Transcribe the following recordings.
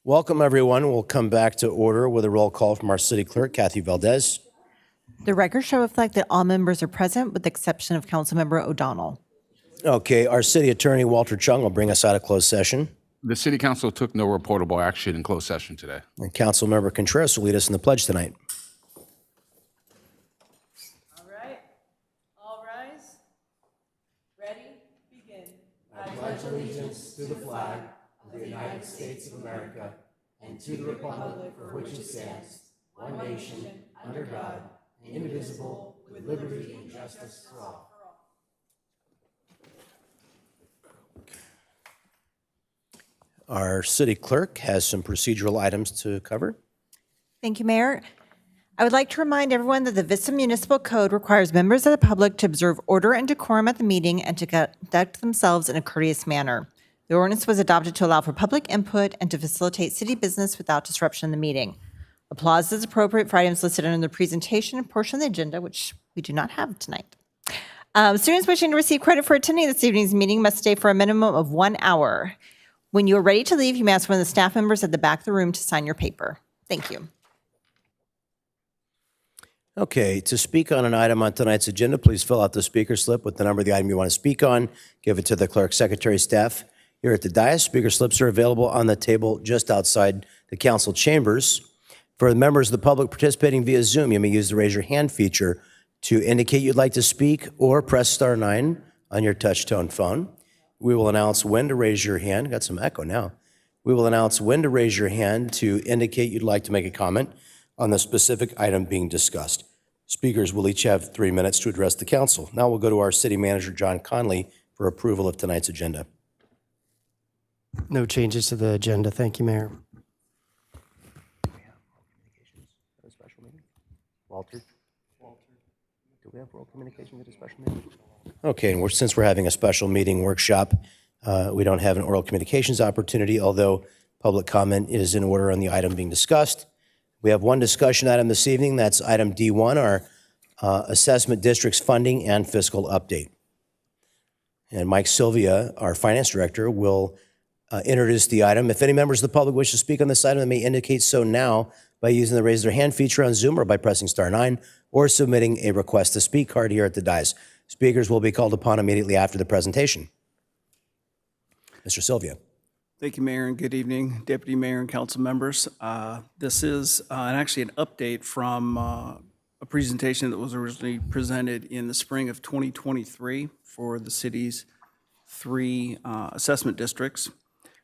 Welcome, everyone. We'll come back to order with a roll call from our city clerk, Kathy Valdez. The record shall reflect that all members are present with the exception of Councilmember O'Donnell. Okay, our city attorney, Walter Chung, will bring us out of closed session. The City Council took no reportable action in closed session today. And Councilmember Contreras will lead us in the pledge tonight. All right. All rise. Ready? Begin. I pledge allegiance to the flag of the United States of America and to the republic for which it stands, one nation, under God, indivisible, with liberty and justice for all. Our city clerk has some procedural items to cover. Thank you, Mayor. I would like to remind everyone that the Vista Municipal Code requires members of the public to observe order and decorum at the meeting and to conduct themselves in a courteous manner. The ordinance was adopted to allow for public input and to facilitate city business without disruption in the meeting. Applause is appropriate for items listed under the presentation portion of the agenda, which we do not have tonight. Students wishing to receive credit for attending this evening's meeting must stay for a minimum of 1 hour. When you are ready to leave, you may ask one of the staff members at the back of the room to sign your paper. Thank you. Okay, to speak on an item on tonight's agenda, please fill out the speaker slip with the number of the item you want to speak on. Give it to the clerk secretary staff here at the dais. Speaker slips are available on the table just outside the council chambers. For the members of the public participating via Zoom, you may use the raise your hand feature to indicate you'd like to speak or press *9 on your touch-tone phone. We will announce when to raise your hand. Got some echo now. We will announce when to raise your hand to indicate you'd like to make a comment on the specific item being discussed. Speakers will each have 3 minutes to address the council. Now we'll go to our city manager, John Conley, for approval of tonight's agenda. No changes to the agenda. Thank you, Mayor. Walter? Do we have oral communications at a special meeting? Okay, and since we're having a special meeting workshop, we don't have an oral communications opportunity, although public comment is in order on the item being discussed. We have one discussion item this evening. That's item D1, our assessment district's funding and fiscal update. And Mike Sylvia, our finance director, will introduce the item. If any members of the public wish to speak on this item, they may indicate so now by using the raise their hand feature on Zoom or by pressing *9 or submitting a request to speak card here at the dais. Speakers will be called upon immediately after the presentation. Mr. Sylvia. Thank you, Mayor, and good evening, Deputy Mayor and council members. This is actually an update from a presentation that was originally presented in the spring of 2023 for the city's 3 assessment districts.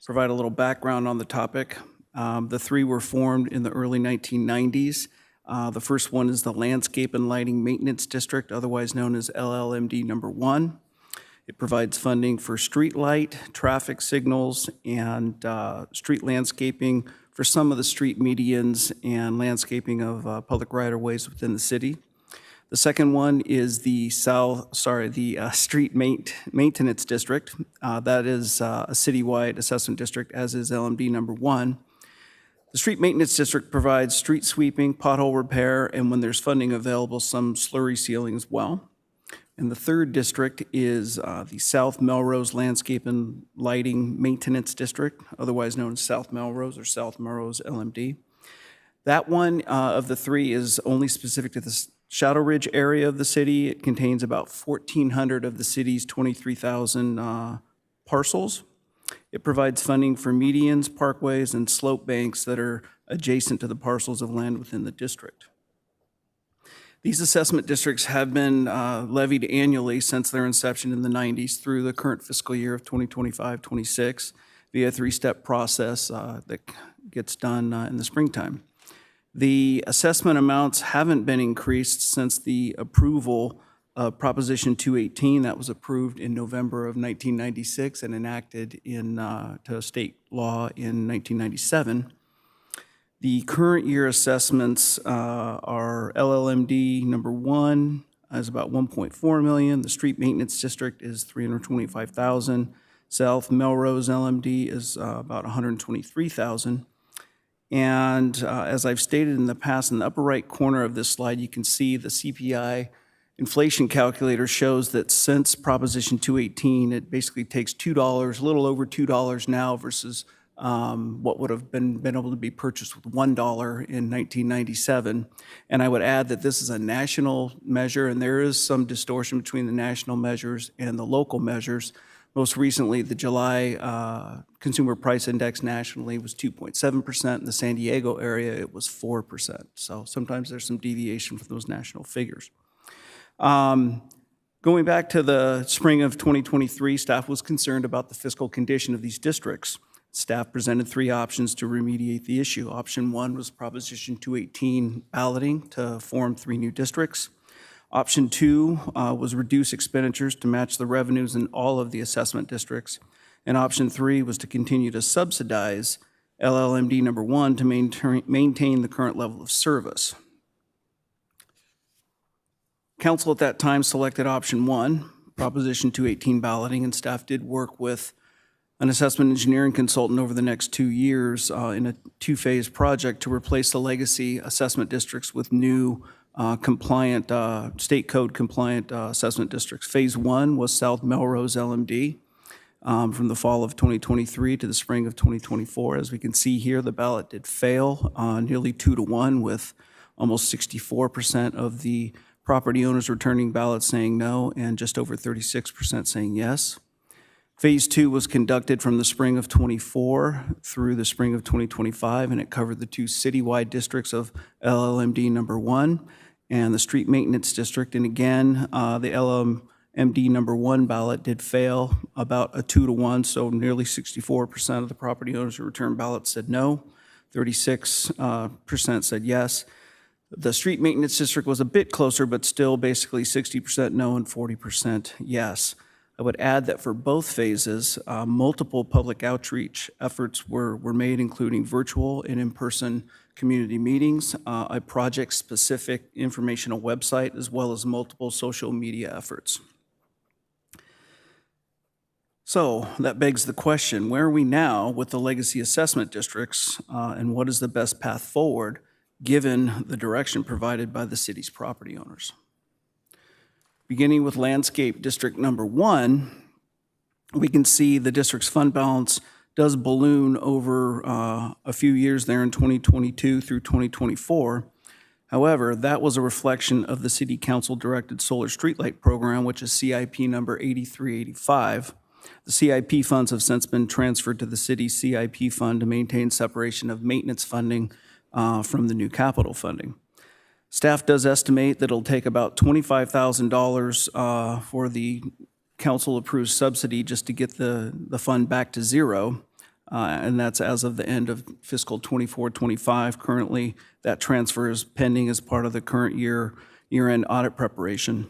Provide a little background on the topic. The 3 were formed in the early 1990s. The first one is the Landscape and Lighting Maintenance District, otherwise known as LLMD number 1. It provides funding for street light, traffic signals, and street landscaping for some of the street medians and landscaping of public right-of-ways within the city. The second one is the Street Maintenance District. That is a citywide assessment district, as is LMD number 1. The Street Maintenance District provides street sweeping, pothole repair, and when there's funding available, some slurry sealing as well. And the third district is the South Melrose Landscape and Lighting Maintenance District, otherwise known as South Melrose or South Melrose LMD. That one of the 3 is only specific to the Shadow Ridge area of the city. It contains about 1,400 of the city's 23,000 parcels. It provides funding for medians, parkways, and slope banks that are adjacent to the parcels of land within the district. These assessment districts have been levied annually since their inception in the 90s through the current fiscal year of 2025-26 via a 3-step process that gets done in the springtime. The assessment amounts haven't been increased since the approval of Proposition 218 that was approved in November of 1996 and enacted to state law in 1997. The current year assessments are LLMD number 1 is about $1.4 million. The Street Maintenance District is $325,000. South Melrose LMD is about $123,000. And as I've stated in the past, in the upper right corner of this slide, you can see the CPI inflation calculator shows that since Proposition 218, it basically takes $2, a little over $2 now versus what would have been able to be purchased with $1 in 1997. And I would add that this is a national measure, and there is some distortion between the national measures and the local measures. Most recently, the July Consumer Price Index nationally was 2.7%. In the San Diego area, it was 4%. So sometimes there's some deviation from those national figures. Going back to the spring of 2023, staff was concerned about the fiscal condition of these districts. Staff presented 3 options to remediate the issue. Option 1 was Proposition 218 balloting to form 3 new districts. Option 2 was reduce expenditures to match the revenues in all of the assessment districts. And option 3 was to continue to subsidize LLMD number 1 to maintain the current level of service. Council at that time selected option 1, Proposition 218 balloting, and staff did work with an assessment engineering consultant over the next 2 years in a 2-phase project to replace the legacy assessment districts with new compliant, state code compliant assessment districts. Phase 1 was South Melrose LMD from the fall of 2023 to the spring of 2024. As we can see here, the ballot did fail nearly 2-to-1, with almost 64% of the property owners returning ballots saying no and just over 36% saying yes. Phase 2 was conducted from the spring of 24 through the spring of 2025, and it covered the 2 citywide districts of LLMD number 1 and the street maintenance district. And again, the LLMD number 1 ballot did fail about a 2-to-1, so nearly 64% of the property owners who returned ballots said no, 36% said yes. The street maintenance district was a bit closer, but still basically 60% no and 40% yes. I would add that for both phases, multiple public outreach efforts were made, including virtual and in-person community meetings, a project-specific informational website, as well as multiple social media efforts. So that begs the question, where are we now with the legacy assessment districts, and what is the best path forward given the direction provided by the city's property owners? Beginning with landscape district number 1, we can see the district's fund balance does balloon over a few years there in 2022 through 2024. However, that was a reflection of the City Council directed solar streetlight program, which is CIP number 8385. The CIP funds have since been transferred to the city's CIP fund to maintain separation of maintenance funding from the new capital funding. Staff does estimate that it'll take about $25,000 for the council-approved subsidy just to get the fund back to zero, and that's as of the end of fiscal 24-25. Currently, that transfer is pending as part of the current year-end audit preparation.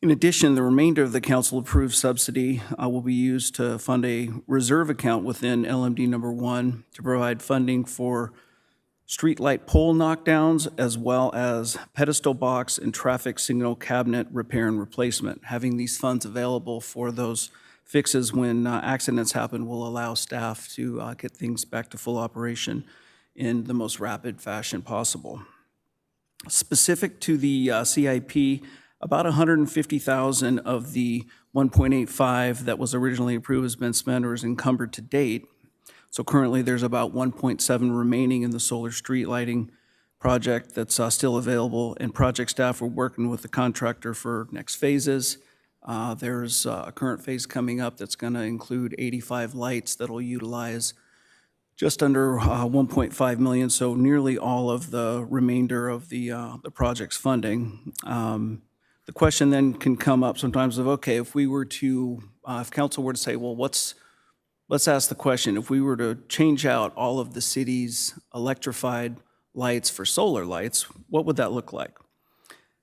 In addition, the remainder of the council-approved subsidy will be used to fund a reserve account within LMD number 1 to provide funding for streetlight pole knockdowns, as well as pedestal box and traffic signal cabinet repair and replacement. Having these funds available for those fixes when accidents happen will allow staff to get things back to full operation in the most rapid fashion possible. Specific to the CIP, about $150,000 of the $1.85 that was originally approved has been spent or is encumbered to date. So currently, there's about 1.7 remaining in the solar street lighting project that's still available, and project staff are working with the contractor for next phases. There's a current phase coming up that's going to include 85 lights that'll utilize just under 1.5 million, so nearly all of the remainder of the project's funding. The question then can come up sometimes of, okay, if we were to, if council were to say, well, let's ask the question, if we were to change out all of the city's electrified lights for solar lights, what would that look like?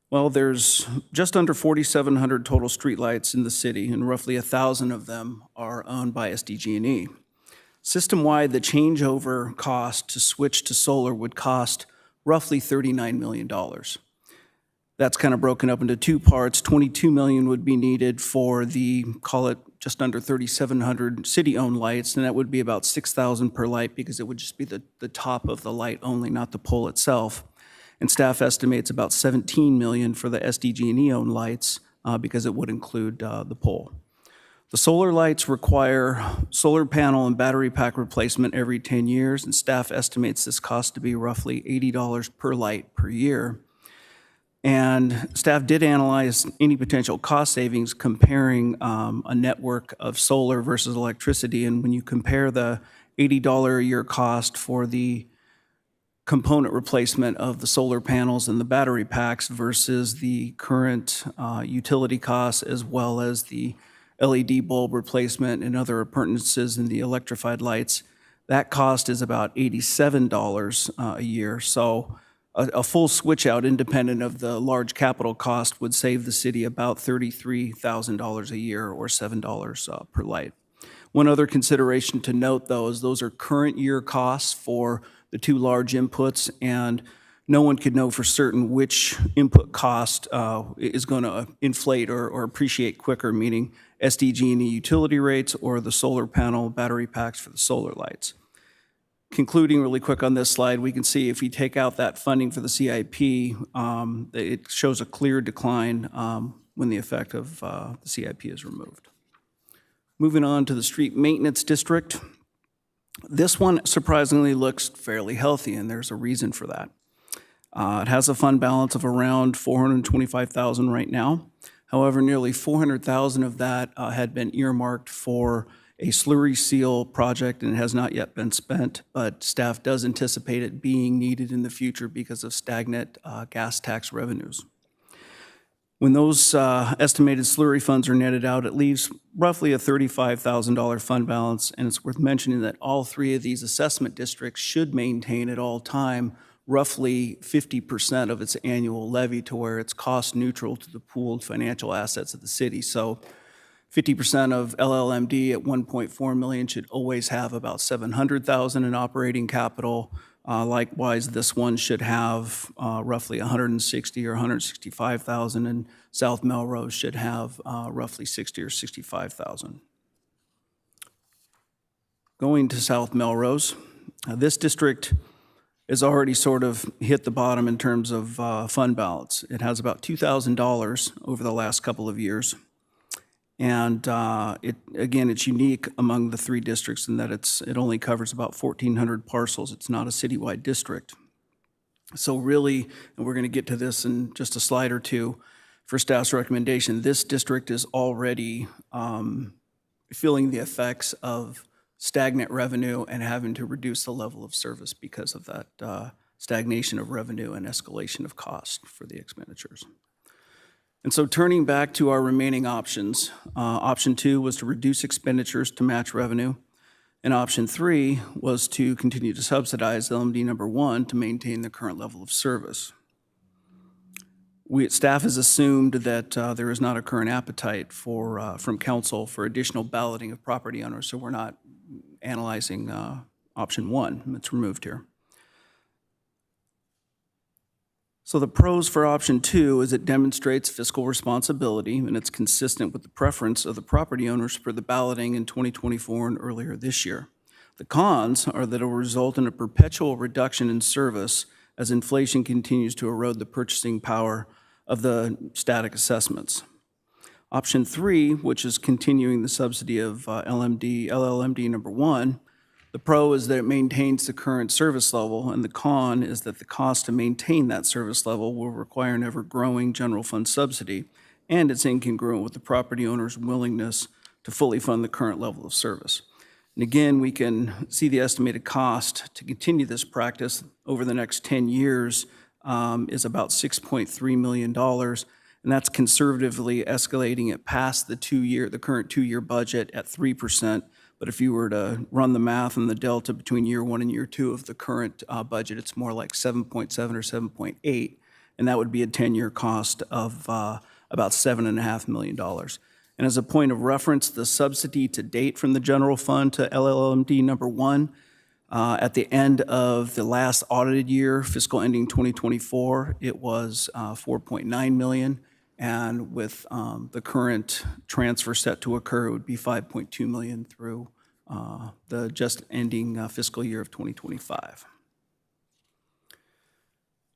Well, there's just under 4,700 total streetlights in the city, and roughly 1,000 of them are owned by SDG&E. System-wide, the changeover cost to switch to solar would cost roughly $39 million. That's kind of broken up into 2 parts. $22 million would be needed for the, call it just under 3,700 city-owned lights, and that would be about $6,000 per light because it would just be the top of the light only, not the pole itself. And staff estimates about $17 million for the SDG&E-owned lights because it would include the pole. The solar lights require solar panel and battery pack replacement every 10 years, and staff estimates this cost to be roughly $80 per light per year. And staff did analyze any potential cost savings comparing a network of solar versus electricity. And when you compare the $80 a year cost for the component replacement of the solar panels and the battery packs versus the current utility costs, as well as the LED bulb replacement and other appurtenances in the electrified lights, that cost is about $87 a year. So a full switch out independent of the large capital cost would save the city about $33,000 a year or $7 per light. One other consideration to note, though, is those are current year costs for the two large inputs, and no one could know for certain which input cost is going to inflate or appreciate quicker, meaning SDG&E utility rates or the solar panel battery packs for the solar lights. Concluding really quick on this slide, we can see if we take out that funding for the CIP, it shows a clear decline when the effect of the CIP is removed. Moving on to the street maintenance district. This one surprisingly looks fairly healthy, and there's a reason for that. It has a fund balance of around $425,000 right now. However, nearly $400,000 of that had been earmarked for a slurry seal project and it has not yet been spent, but staff does anticipate it being needed in the future because of stagnant gas tax revenues. When those estimated slurry funds are netted out, it leaves roughly a $35,000 fund balance, and it's worth mentioning that all three of these assessment districts should maintain at all time roughly 50% of its annual levy to where it's cost neutral to the pooled financial assets of the city. So 50% of LLMD at 1.4 million should always have about 700,000 in operating capital. Likewise, this one should have roughly 160 or 165,000, and South Melrose should have roughly 60 or 65,000. Going to South Melrose, this district has already sort of hit the bottom in terms of fund balance. It has about $2,000 over the last couple of years. And it's unique among the three districts in that it only covers about 1,400 parcels. It's not a citywide district. So really, and we're going to get to this in just a slide or two, for staff's recommendation, this district is already feeling the effects of stagnant revenue and having to reduce the level of service because of that stagnation of revenue and escalation of cost for the expenditures. And so turning back to our remaining options, option 2 was to reduce expenditures to match revenue, and option 3 was to continue to subsidize LMD number 1 to maintain the current level of service. Staff has assumed that there is not a current appetite from council for additional balloting of property owners, so we're not analyzing option 1. It's removed here. So the pros for option 2 is it demonstrates fiscal responsibility, and it's consistent with the preference of the property owners for the balloting in 2024 and earlier this year. The cons are that it will result in a perpetual reduction in service as inflation continues to erode the purchasing power of the static assessments. Option 3, which is continuing the subsidy of LLMD number 1, the pro is that it maintains the current service level, and the con is that the cost to maintain that service level will require an ever-growing general fund subsidy, and it's incongruent with the property owner's willingness to fully fund the current level of service. And again, we can see the estimated cost to continue this practice over the next 10 years is about $6.3 million, and that's conservatively escalating it past the current two-year budget at 3%. But if you were to run the math and the delta between year 1 and year 2 of the current budget, it's more like 7.7 or 7.8, and that would be a 10-year cost of about $7.5 million. And as a point of reference, the subsidy to date from the general fund to LLMD number 1, at the end of the last audited year, fiscal ending 2024, it was $4.9 million. And with the current transfer set to occur, it would be $5.2 million through the just ending fiscal year of 2025.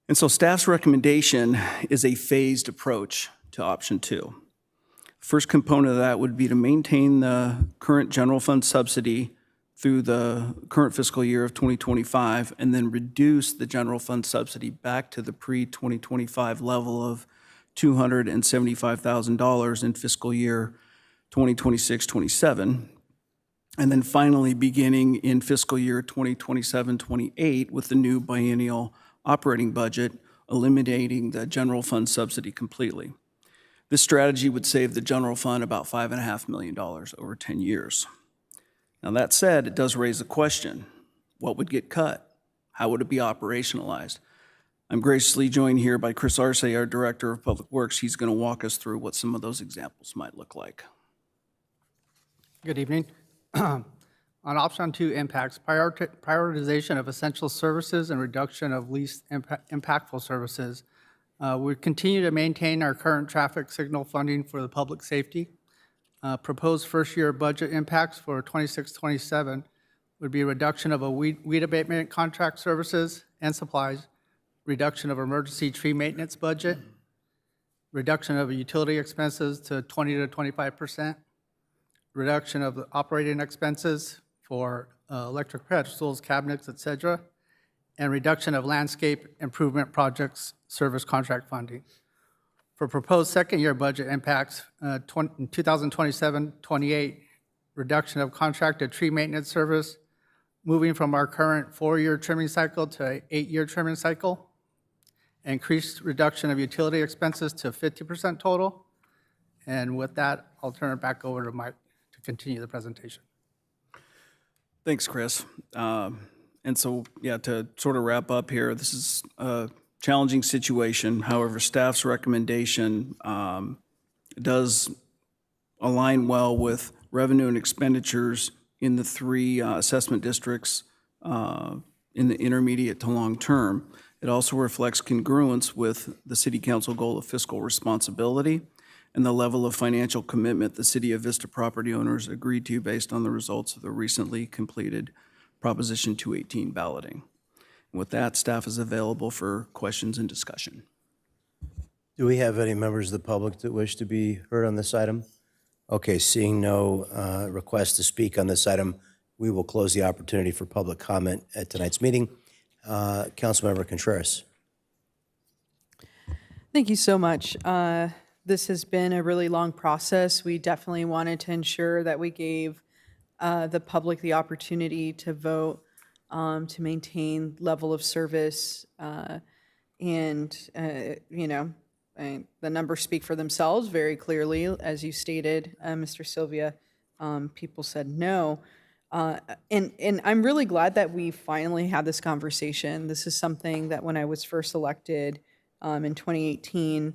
And so staff's recommendation is a phased approach to option 2. First component of that would be to maintain the current general fund subsidy through the current fiscal year of 2025, and then reduce the general fund subsidy back to the pre-2025 level of $275,000 in fiscal year 2026-27. And then finally, beginning in fiscal year 2027-28 with the new biennial operating budget, eliminating the general fund subsidy completely. This strategy would save the general fund about $5.5 million over 10 years. Now, that said, it does raise a question. What would get cut? How would it be operationalized? I'm graciously joined here by Chris Arce, our Director of Public Works. He's going to walk us through what some of those examples might look like. Good evening. On option 2 impacts, prioritization of essential services and reduction of least impactful services. We continue to maintain our current traffic signal funding for the public safety. Proposed first-year budget impacts for 26-27 would be a reduction of a weed abatement contract services and supplies, reduction of emergency tree maintenance budget, reduction of utility expenses to 20 to 25%, reduction of the operating expenses for electric pedestals, cabinets, et cetera, and reduction of landscape improvement projects service contract funding. For proposed second-year budget impacts, 2027-28, reduction of contracted tree maintenance service, moving from our current 4-year trimming cycle to an 8-year trimming cycle, increased reduction of utility expenses to 50% total. And with that, I'll turn it back over to Mike to continue the presentation. Thanks, Chris. And so, yeah, to sort of wrap up here, this is a challenging situation. However, staff's recommendation does align well with revenue and expenditures in the 3 assessment districts in the intermediate to long term. It also reflects congruence with the City Council goal of fiscal responsibility and the level of financial commitment the City of Vista property owners agreed to based on the results of the recently completed Proposition 218 balloting. And with that, staff is available for questions and discussion. Do we have any members of the public that wish to be heard on this item? Okay, seeing no request to speak on this item, we will close the opportunity for public comment at tonight's meeting. Councilmember Contreras. Thank you so much. This has been a really long process. We definitely wanted to ensure that we gave the public the opportunity to vote to maintain level of service. And, you know, the numbers speak for themselves very clearly. As you stated, Mr. Sylvia, people said no. And I'm really glad that we finally had this conversation. This is something that when I was first elected in 2018,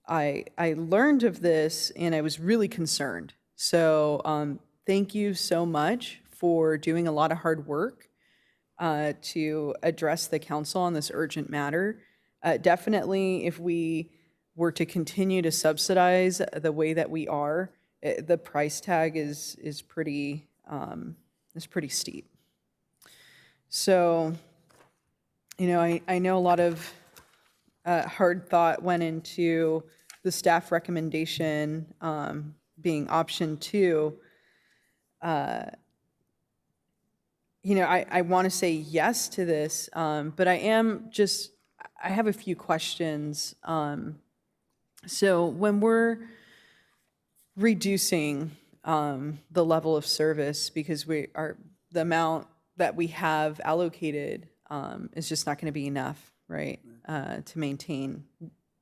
I learned of this and I was really concerned. So thank you so much for doing a lot of hard work to address the council on this urgent matter. Definitely, if we were to continue to subsidize the way that we are, the price tag is pretty steep. So, you know, I know a lot of hard thought went into the staff recommendation being option 2. You know, I want to say yes to this, but I have a few questions. So when we're reducing the level of service because the amount that we have allocated is just not going to be enough, right, to maintain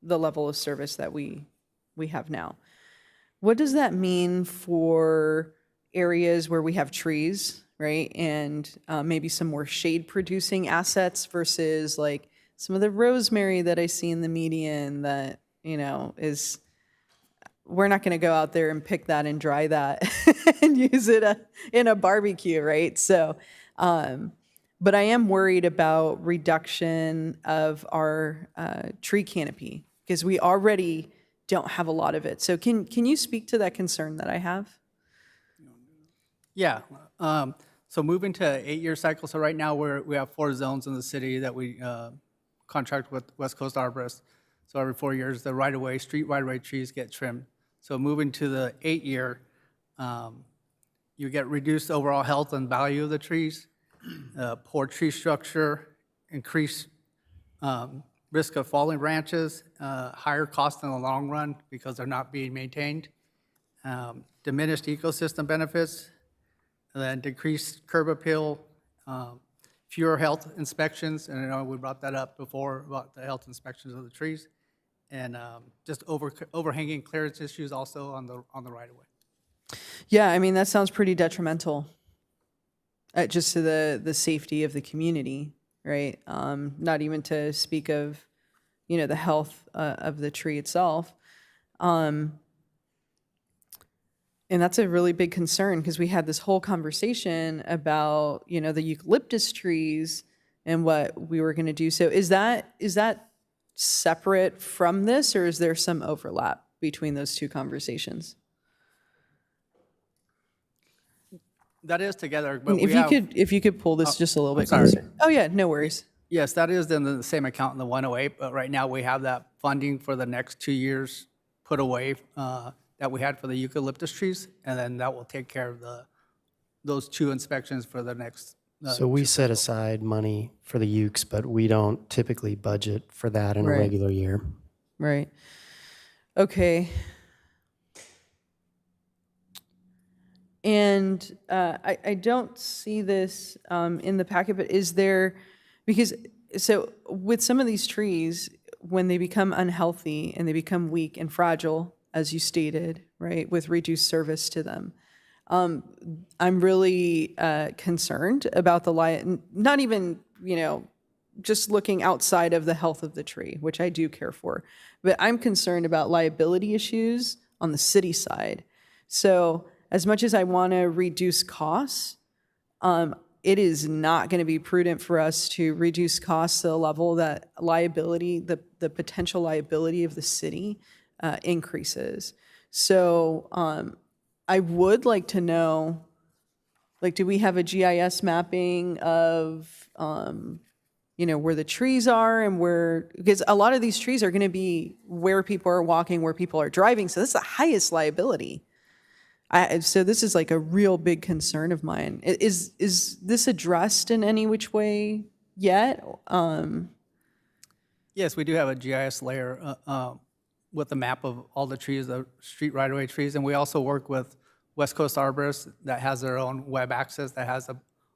the level of service that we have now. What does that mean for areas where we have trees, right, and maybe some more shade-producing assets versus like some of the rosemary that I see in the median that, you know, is, we're not going to go out there and pick that and dry that and use it in a barbecue, right? So, but I am worried about reduction of our tree canopy because we already don't have a lot of it. So can you speak to that concern that I have? Yeah. So moving to 8-year cycle. So right now we have 4 zones in the city that we contract with West Coast Arborists. So every 4 years, the right-of-way, street right-of-way trees get trimmed. So moving to the 8-year, you get reduced overall health and value of the trees, poor tree structure, increased risk of falling branches, higher cost in the long run because they're not being maintained, diminished ecosystem benefits, and then decreased curb appeal, fewer health inspections, and I know we brought that up before about the health inspections of the trees, and just overhanging clearance issues also on the right-of-way. Yeah, I mean, that sounds pretty detrimental, just to the safety of the community, right? Not even to speak of, the health of the tree itself. And that's a really big concern because we had this whole conversation about, the eucalyptus trees and what we were going to do. So is that separate from this, or is there some overlap between those two conversations? That is together, but If you could pull this just a little bit sorry. closer. Oh yeah, no worries. Yes, that is in the same account in the 108, but right now we have that funding for the next 2 years put away that we had for the eucalyptus trees, and then that will take care of those 2 inspections for the next. So we set aside money for the ukes, but we don't typically budget for that in a Right. regular year. Right. Okay. And I don't see this in the packet, but is there, so with some of these trees, when they become unhealthy and they become weak and fragile, as you stated, right, with reduced service to them, I'm really concerned about not even, just looking outside of the health of the tree, which I do care for, but I'm concerned about liability issues on the city side. So as much as I want to reduce costs, it is not going to be prudent for us to reduce costs to the level that liability, the potential liability of the city increases. So I would like to know, do we have a GIS mapping of, where the trees are and because a lot of these trees are going to be where people are walking, where people are driving. So this is the highest liability. So this is like a real big concern of mine. Is this addressed in any which way yet? Yes, we do have a GIS layer with a map of all the trees, the street right-of-way trees, and we also work with West Coast Arborists that has their own web access that has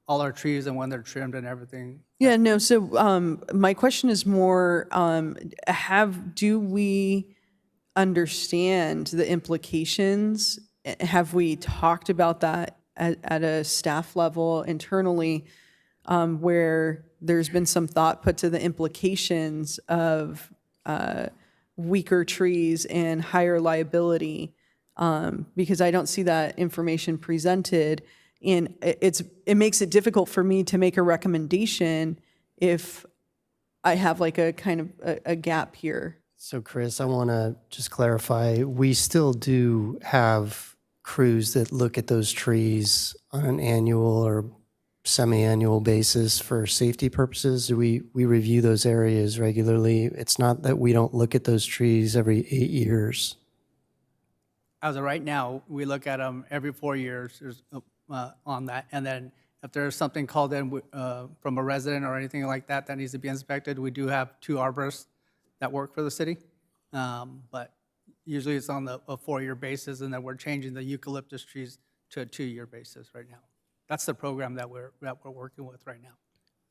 all our trees and when they're trimmed and everything. Yeah, no, so my question is more, do we understand the implications? Have we talked about that at a staff level internally, where there's been some thought put to the implications of weaker trees and higher liability? Because I don't see that information presented, and it makes it difficult for me to make a recommendation if I have like a kind of a gap here. So Chris, I want to just clarify, we still do have crews that look at those trees on an annual or semi-annual basis for safety purposes. We review those areas regularly. It's not that we don't look at those trees every 8 years. As of right now, we look at them every 4 years on that, and then if there's something called in from a resident or anything like that that needs to be inspected, we do have 2 arborists that work for the city, but usually it's on a 4-year basis, and then we're changing the eucalyptus trees to a 2-year basis right now. That's the program that we're working with right now.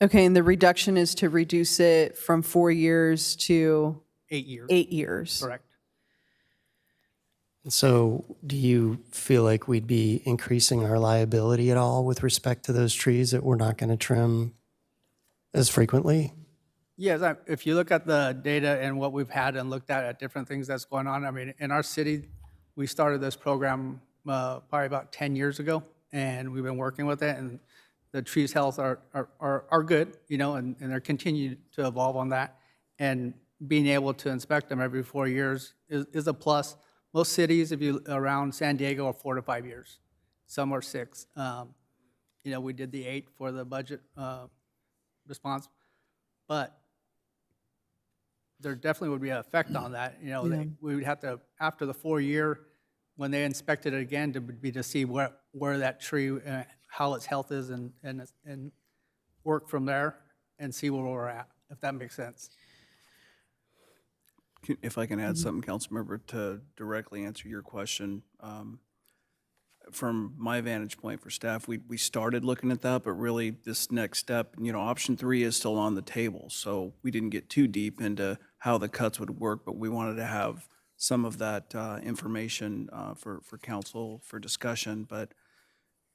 Okay, and the reduction is to reduce it from 4 years to 8 years. 8 years. Correct. So do you feel like we'd be increasing our liability at all with respect to those trees that we're not going to trim as frequently? Yes, if you look at the data and what we've had and looked at different things that's going on, I mean, in our city, we started this program probably about 10 years ago, and we've been working with it, and the trees' health are good, and they're continuing to evolve on that. And being able to inspect them every 4 years is a plus. Most cities, around San Diego, are 4 to 5 years. Some are 6. We did the 8 for the budget response, but there definitely would be an effect on that. You know, we would have to, after the 4-year, when they inspected it again, to see where that tree, how its health is, and work from there and see where we're at, if that makes sense. If I can add something, Councilmember, to directly answer your question. From my vantage point for staff, we started looking at that, but really this next step, option 3 is still on the table. So we didn't get too deep into how the cuts would work, but we wanted to have some of that information for council for discussion. But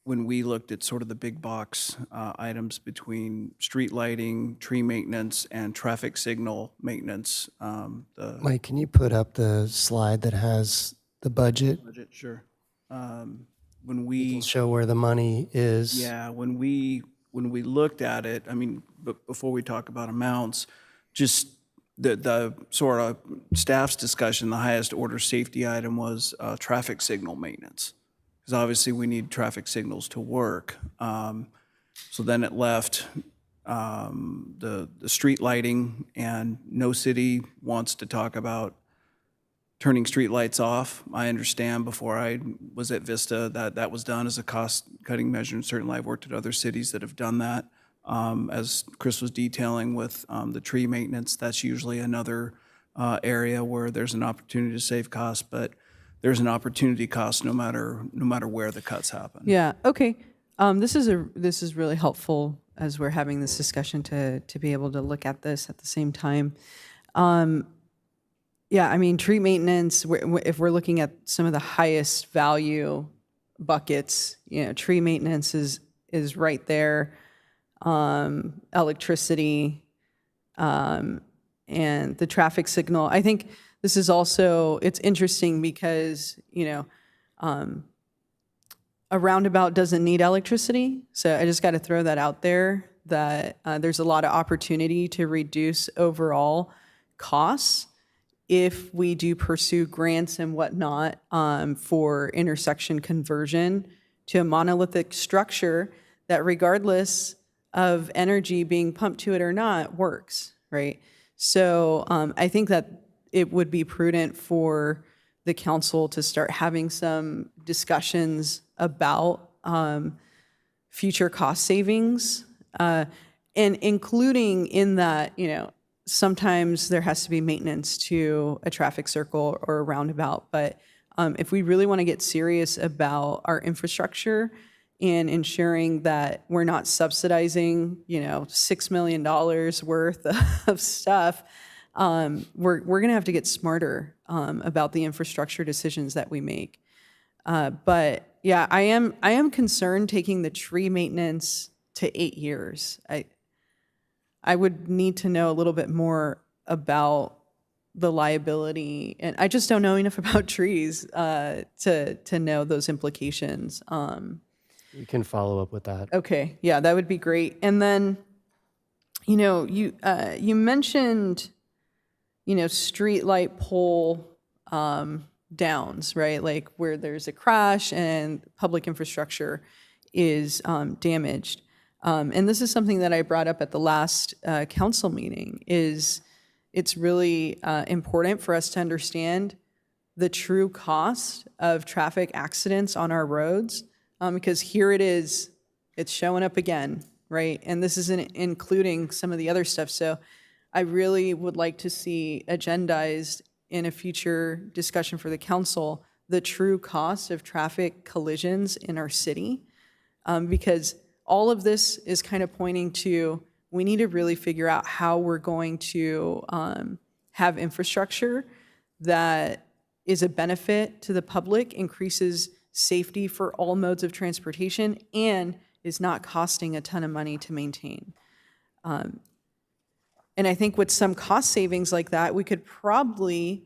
when we looked at sort of the big box items between street lighting, tree maintenance, and traffic signal maintenance, Mike, can you put up the slide that has the budget? Sure. When we Show where the money is. Yeah, when we looked at it, I mean, but before we talk about amounts, just the sort of staff's discussion, the highest order safety item was traffic signal maintenance, because obviously we need traffic signals to work. So then it left the street lighting, and no city wants to talk about turning street lights off. I understand before I was at Vista that was done as a cost-cutting measure, and certainly I've worked at other cities that have done that. As Chris was detailing with the tree maintenance, that's usually another area where there's an opportunity to save costs, but there's an opportunity cost no matter where the cuts happen. Yeah, okay. This is really helpful as we're having this discussion to be able to look at this at the same time. Yeah, I mean, tree maintenance, if we're looking at some of the highest value buckets, tree maintenance is right there. Electricity, and the traffic signal. I think this is also, it's interesting because, a roundabout doesn't need electricity. So I just got to throw that out there, that there's a lot of opportunity to reduce overall costs if we do pursue grants and whatnot for intersection conversion to a monolithic structure that, regardless of energy being pumped to it or not, works, right? So I think that it would be prudent for the council to start having some discussions about future cost savings, and including in that, sometimes there has to be maintenance to a traffic circle or a roundabout. But if we really want to get serious about our infrastructure and ensuring that we're not subsidizing, $6 million worth of stuff, we're going to have to get smarter about the infrastructure decisions that we make. But yeah, I am concerned taking the tree maintenance to 8 years. I would need to know a little bit more about the liability, and I just don't know enough about trees to know those implications. You can follow up with that. Okay, yeah, that would be great. And then, you mentioned, street light pole downs, right? Like where there's a crash and public infrastructure is damaged. And this is something that I brought up at the last council meeting, is it's really important for us to understand the true cost of traffic accidents on our roads, because here it is, it's showing up again, right? And this isn't including some of the other stuff. So I really would like to see agendized in a future discussion for the council the true cost of traffic collisions in our city, because all of this is kind of pointing to, we need to really figure out how we're going to have infrastructure that is a benefit to the public, increases safety for all modes of transportation, and is not costing a ton of money to maintain. And I think with some cost savings like that, we could probably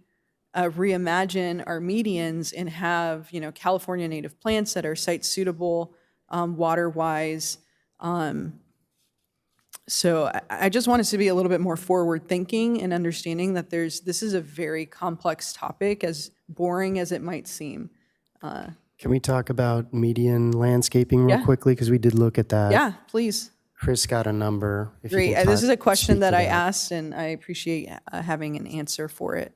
reimagine our medians and have, California native plants that are site suitable, water-wise. So I just want us to be a little bit more forward-thinking and understanding that this is a very complex topic, as boring as it might seem. Can we talk about median landscaping real Yeah. quickly? Because we did look at that. Yeah, please. Chris got a number. If you Great. can This is a speak question to that I asked, and I appreciate having an answer for it.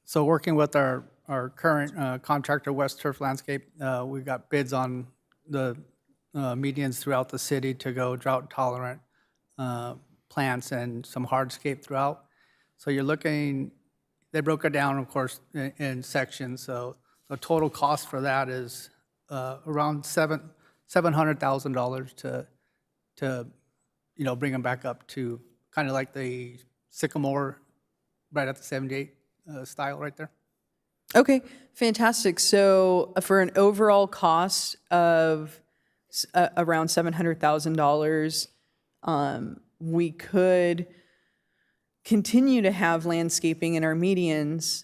So working with our current contractor, West Turf Landscape, we got bids on the medians throughout the city to go drought-tolerant plants and some hardscape throughout. So you're looking, they broke it down, of course, in sections. So the total cost for that is around $700,000 to bring them back up to kind of like the Sycamore right at the 78 style right there. Okay, fantastic. So for an overall cost of around $700,000, we could continue to have landscaping in our medians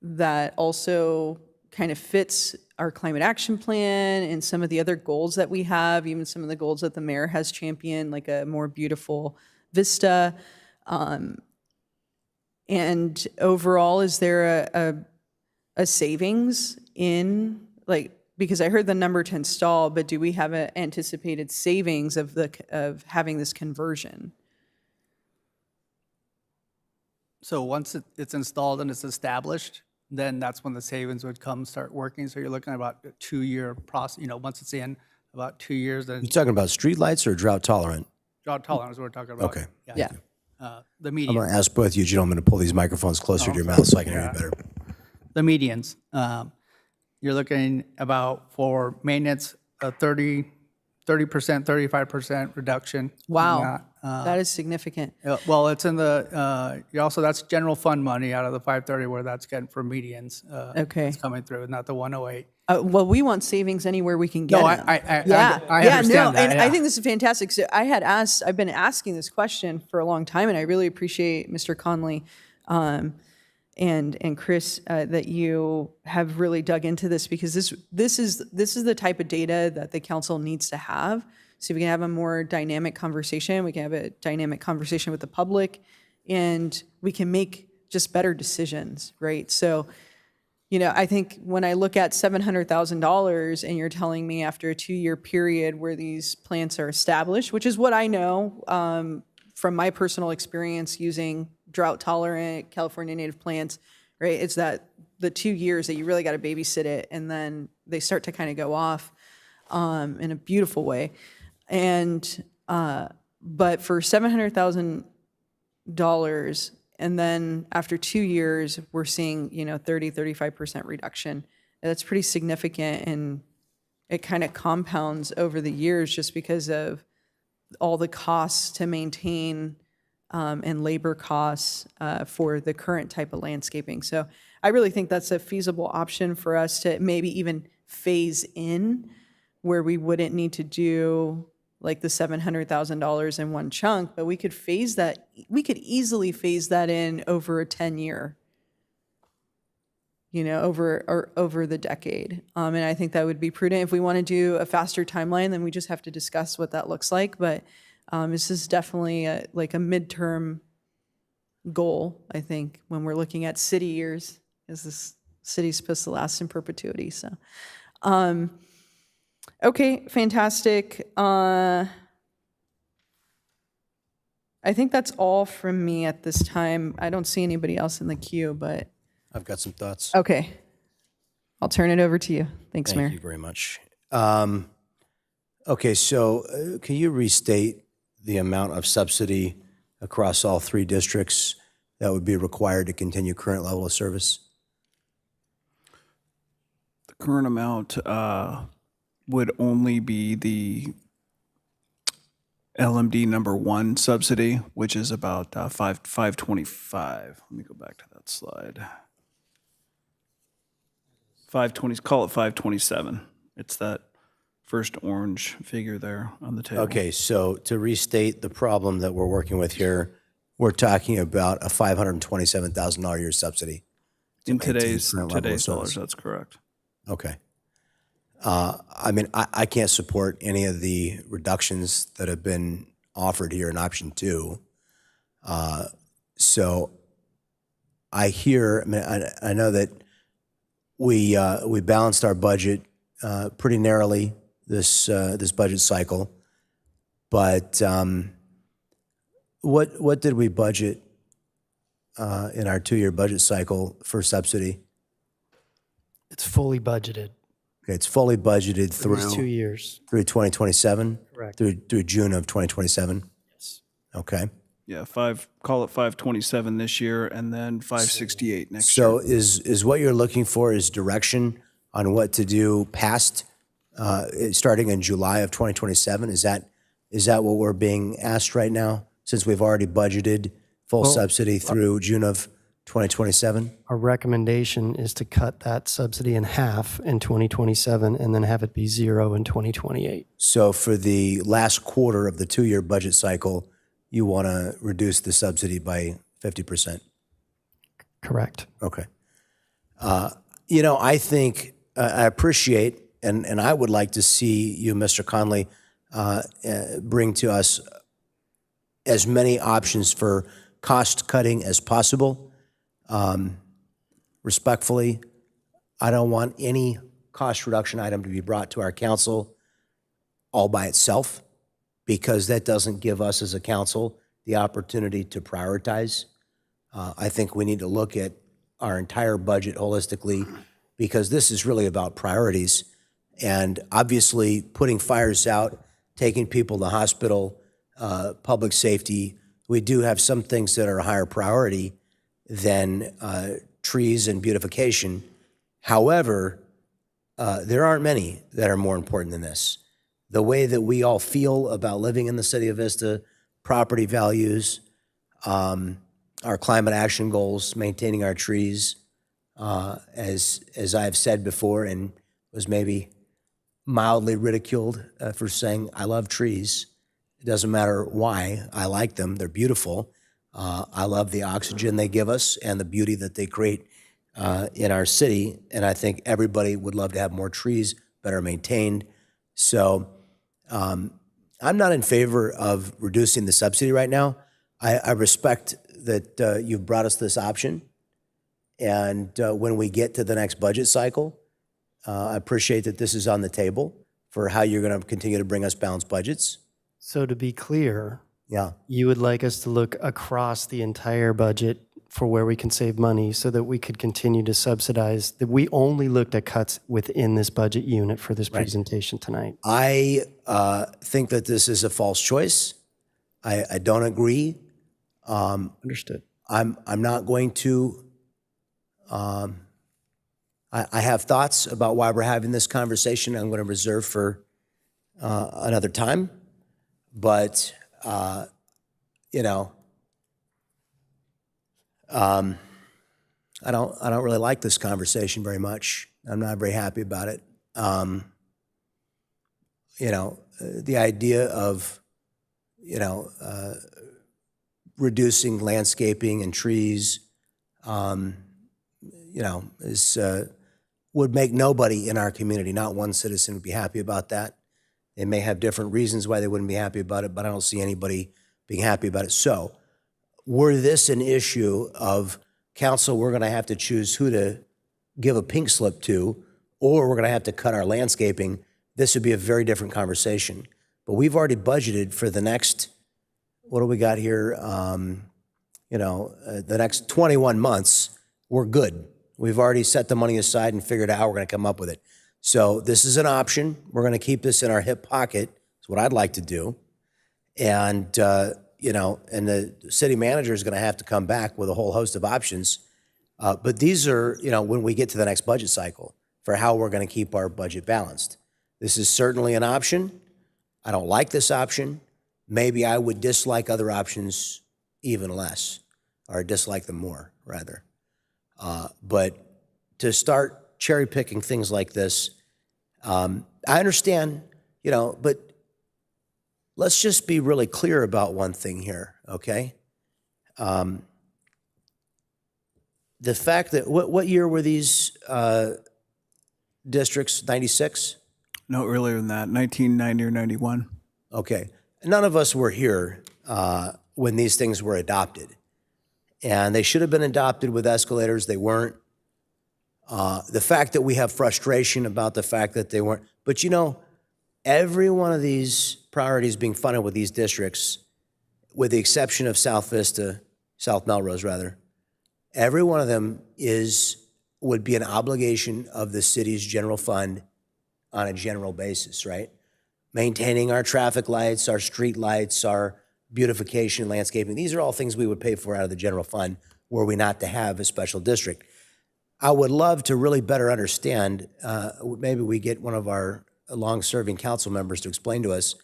that also kind of fits our climate action plan and some of the other goals that we have, even some of the goals that the mayor has championed, like a more beautiful vista. And overall, is there a savings in, like, because I heard the number to install, but do we have an anticipated savings of having this conversion? So once it's installed and it's established, then that's when the savings would come, start working. So you're looking at about a 2-year process, once it's in, about 2 years, then You talking about street lights or drought tolerant? drought tolerance we're talking about. Okay. Yeah. The I'm median. going to ask both you gentlemen to pull these microphones closer to your mouth so I can hear you better. The medians, you're looking about for maintenance, a 30%, 35% reduction. in Wow, that. that is significant. Well, it's in the, that's general fund money out of the 530 where that's getting for medians. Okay. It's coming through, not the 108. Well, we want savings anywhere we can get No, them. I yeah, understand that, and yeah. I think this is fantastic. So I've been asking this question for a long time, and I really appreciate Mr. Conley and Chris that you have really dug into this, because this is the type of data that the council needs to have, so we can have a more dynamic conversation. We can have a dynamic conversation with the public, and we can make just better decisions, right? So, I think when I look at $700,000 and you're telling me after a 2-year period where these plants are established, which is what I know from my personal experience using drought-tolerant California native plants, right? It's that the 2 years that you really got to babysit it, and then they start to kind of go off in a beautiful way. And but for $700,000, and then after 2 years, we're seeing, 30, 35% reduction. That's pretty significant, and it kind of compounds over the years just because of all the costs to maintain and labor costs for the current type of landscaping. So I really think that's a feasible option for us to maybe even phase in, where we wouldn't need to do like the $700,000 in one chunk, but we could easily phase that in over a 10-year, over the decade. And I think that would be prudent. If we want to do a faster timeline, then we just have to discuss what that looks like. But this is definitely like a midterm goal, I think, when we're looking at city years, is this city's supposed to last in perpetuity. So, okay, fantastic. I think that's all from me at this time. I don't see anybody else in the queue, but I've got some thoughts. okay. I'll turn it over to you. Thanks, Mayor. Thank you very much. Okay, so can you restate the amount of subsidy across all 3 districts that would be required to continue current level of service? The current amount would only be the LMD number 1 subsidy, which is about 525. Let me go back to that slide. 520, call it 527. It's that first orange figure there on the table. Okay, so to restate the problem that we're working with here, we're talking about a $527,000 a year subsidy. In maintain today's current level of dollars, service. that's correct. Okay. I mean, I can't support any of the reductions that have been offered here in option 2. So I know that we balanced our budget pretty narrowly this budget cycle. But what did we budget in our 2-year budget cycle for subsidy? It's fully budgeted. Okay, it's fully budgeted For these 2 through years. 2027? Correct. Through June of 2027? Yes. Okay. Yeah, call it 527 this year and then 568 next year. So is what you're looking for is direction on what to do past, starting in July of 2027? Is that what we're being asked right now, since we've already budgeted full subsidy through June of 2027? Our recommendation is to cut that subsidy in half in 2027 and then have it be zero in 2028. So for the last quarter of the 2-year budget cycle, you want to reduce the subsidy by 50%? Correct. Okay. I think, I appreciate, and I would like to see you, Mr. Conley, bring to us as many options for cost cutting as possible. Respectfully, I don't want any cost reduction item to be brought to our council all by itself, because that doesn't give us as a council the opportunity to prioritize. I think we need to look at our entire budget holistically, because this is really about priorities. And obviously, putting fires out, taking people to the hospital, public safety, we do have some things that are a higher priority than trees and beautification. However, there aren't many that are more important than this. The way that we all feel about living in the city of Vista, property values, our climate action goals, maintaining our trees, as I've said before, and was maybe mildly ridiculed for saying I love trees. It doesn't matter why. I like them. They're beautiful. I love the oxygen they give us and the beauty that they create in our city. And I think everybody would love to have more trees, better maintained. So I'm not in favor of reducing the subsidy right now. I respect that you've brought us this option. And when we get to the next budget cycle, I appreciate that this is on the table for how you're going to continue to bring us balanced budgets. So to be clear, Yeah. you would like us to look across the entire budget for where we can save money so that we could continue to subsidize, that we only looked at cuts within this budget unit for this presentation tonight. I think that this is a false choice. I don't agree. Understood. I'm not going to. I have thoughts about why we're having this conversation. I'm going to reserve for another time. But I don't really like this conversation very much. I'm not very happy about it. The idea of reducing landscaping and trees, is would make nobody in our community, not one citizen, would be happy about that. They may have different reasons why they wouldn't be happy about it, but I don't see anybody being happy about it. So, were this an issue of council, we're going to have to choose who to give a pink slip to, or we're going to have to cut our landscaping, this would be a very different conversation. But we've already budgeted for the next, what do we got here? The next 21 months, we're good. We've already set the money aside and figured out how we're going to come up with it. So this is an option. We're going to keep this in our hip pocket. That's what I'd like to do. And, and the city manager is going to have to come back with a whole host of options. But these are, when we get to the next budget cycle for how we're going to keep our budget balanced. This is certainly an option. I don't like this option. Maybe I would dislike other options even less, or dislike them more, rather. But to start cherry picking things like this, I understand, but let's just be really clear about one thing here, okay? The fact that, what year were these districts, 96? No earlier than that, 1990 or 91. Okay. None of us were here when these things were adopted. And they should have been adopted with escalators. They weren't. The fact that we have frustration about the fact that they weren't, but you know, every one of these priorities being funded with these districts, with the exception of South Vista, South Melrose rather, every one of them would be an obligation of the city's general fund on a general basis, right? Maintaining our traffic lights, our street lights, our beautification, landscaping. These are all things we would pay for out of the general fund were we not to have a special district. I would love to really better understand, maybe we get one of our long-serving council members to explain to us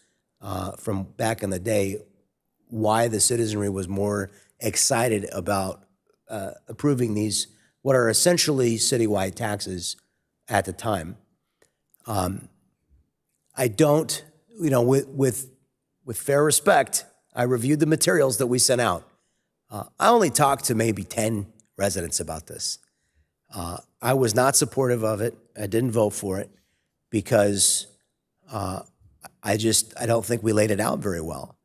from back in the day why the citizenry was more excited about approving these, what are essentially citywide taxes at the time. I don't, you know, with fair respect, I reviewed the materials that we sent out. I only talked to maybe 10 residents about this. I was not supportive of it. I didn't vote for it because I don't think we laid it out very well.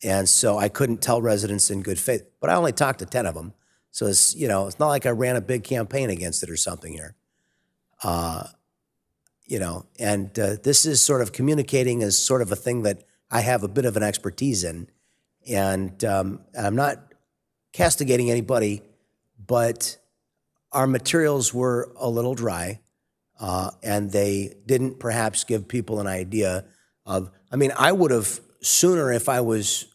And so I couldn't tell residents in good faith, but I only talked to 10 of them. So it's, you know, it's not like I ran a big campaign against it or something here. You know, and this is sort of communicating as sort of a thing that I have a bit of an expertise in. And I'm not castigating anybody, but our materials were a little dry, and they didn't perhaps give people an idea of, I mean, I would have sooner, if I was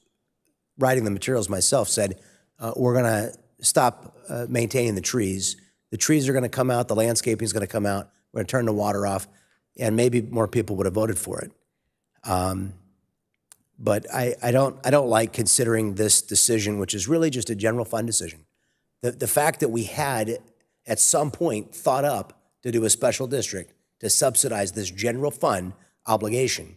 writing the materials myself, said, we're going to stop maintaining the trees. The trees are going to come out, the landscaping is going to come out, we're going to turn the water off, and maybe more people would have voted for it. But I don't like considering this decision, which is really just a general fund decision. The fact that we had at some point thought up to do a special district to subsidize this general fund obligation.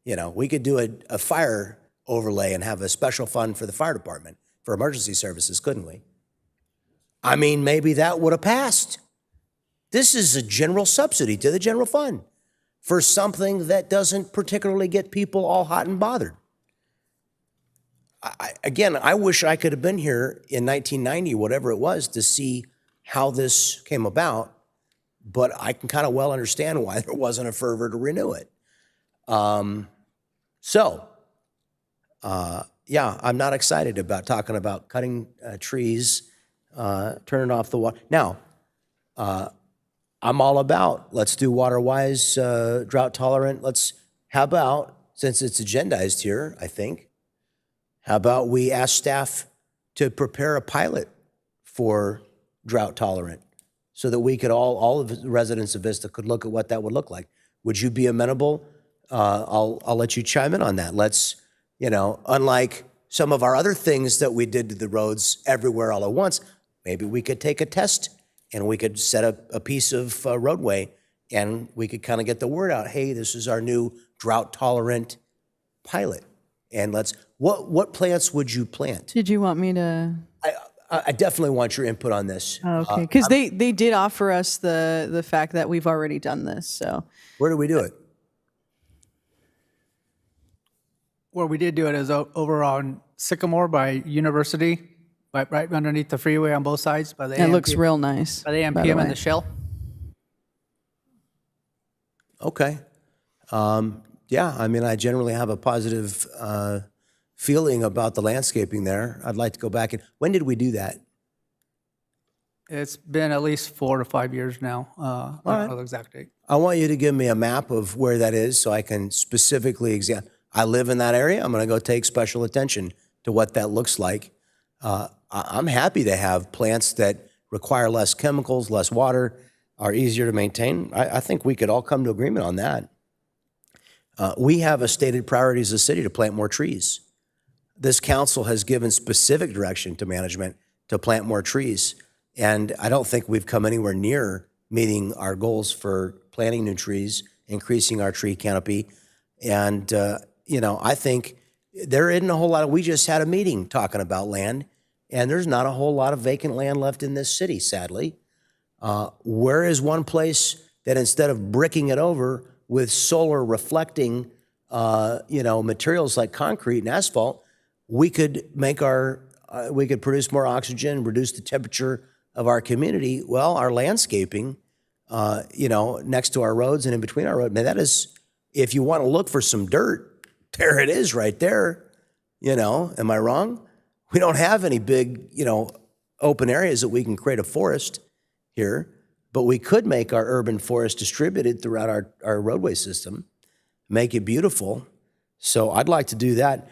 You know, we could do a fire overlay and have a special fund for the fire department for emergency services, couldn't we? I mean, maybe that would have passed. This is a general subsidy to the general fund for something that doesn't particularly get people all hot and bothered. Again, I wish I could have been here in 1990, whatever it was, to see how this came about, but I can kind of well understand why there wasn't a fervor to renew it. Yeah, I'm not excited about talking about cutting trees, turning off the water. Now, I'm all about, let's do water-wise, drought-tolerant. How about, since it's agendized here, I think, how about we ask staff to prepare a pilot for drought-tolerant so that we could all of the residents of Vista could look at what that would look like. Would you be amenable? I'll let you chime in on that. Let's, you know, unlike some of our other things that we did to the roads everywhere all at once, maybe we could take a test and we could set up a piece of roadway and we could kind of get the word out. Hey, this is our new drought-tolerant pilot. And what plants would you plant? Did you want me to? I definitely want your input on this. Okay, because they did offer us the fact that we've already done this. So Where do we do it? Where we did do it is over on Sycamore by University, right underneath the freeway on both sides by the it looks AMPM real nice. by the by the AMPM way. and the Shell. Okay. Yeah, I mean, I generally have a positive feeling about the landscaping there. I'd like to go back and, when did we do that? It's been at least 4 to 5 years now. I don't know the exact date. I want you to give me a map of where that is so I can specifically examine. I live in that area. I'm going to go take special attention to what that looks like. I'm happy to have plants that require less chemicals, less water, are easier to maintain. I think we could all come to agreement on that. We have a stated priority as a city to plant more trees. This council has given specific direction to management to plant more trees. And I don't think we've come anywhere near meeting our goals for planting new trees, increasing our tree canopy. And, you know, I think there isn't a whole lot of, we just had a meeting talking about land, and there's not a whole lot of vacant land left in this city, sadly. Where is one place that instead of bricking it over with solar reflecting, you know, materials like concrete and asphalt, we could make we could produce more oxygen, reduce the temperature of our community? Well, our landscaping next to our roads and in between our road. Man, that is, if you want to look for some dirt, there it is right there. Am I wrong? We don't have any big, open areas that we can create a forest here, but we could make our urban forest distributed throughout our roadway system, make it beautiful. So I'd like to do that.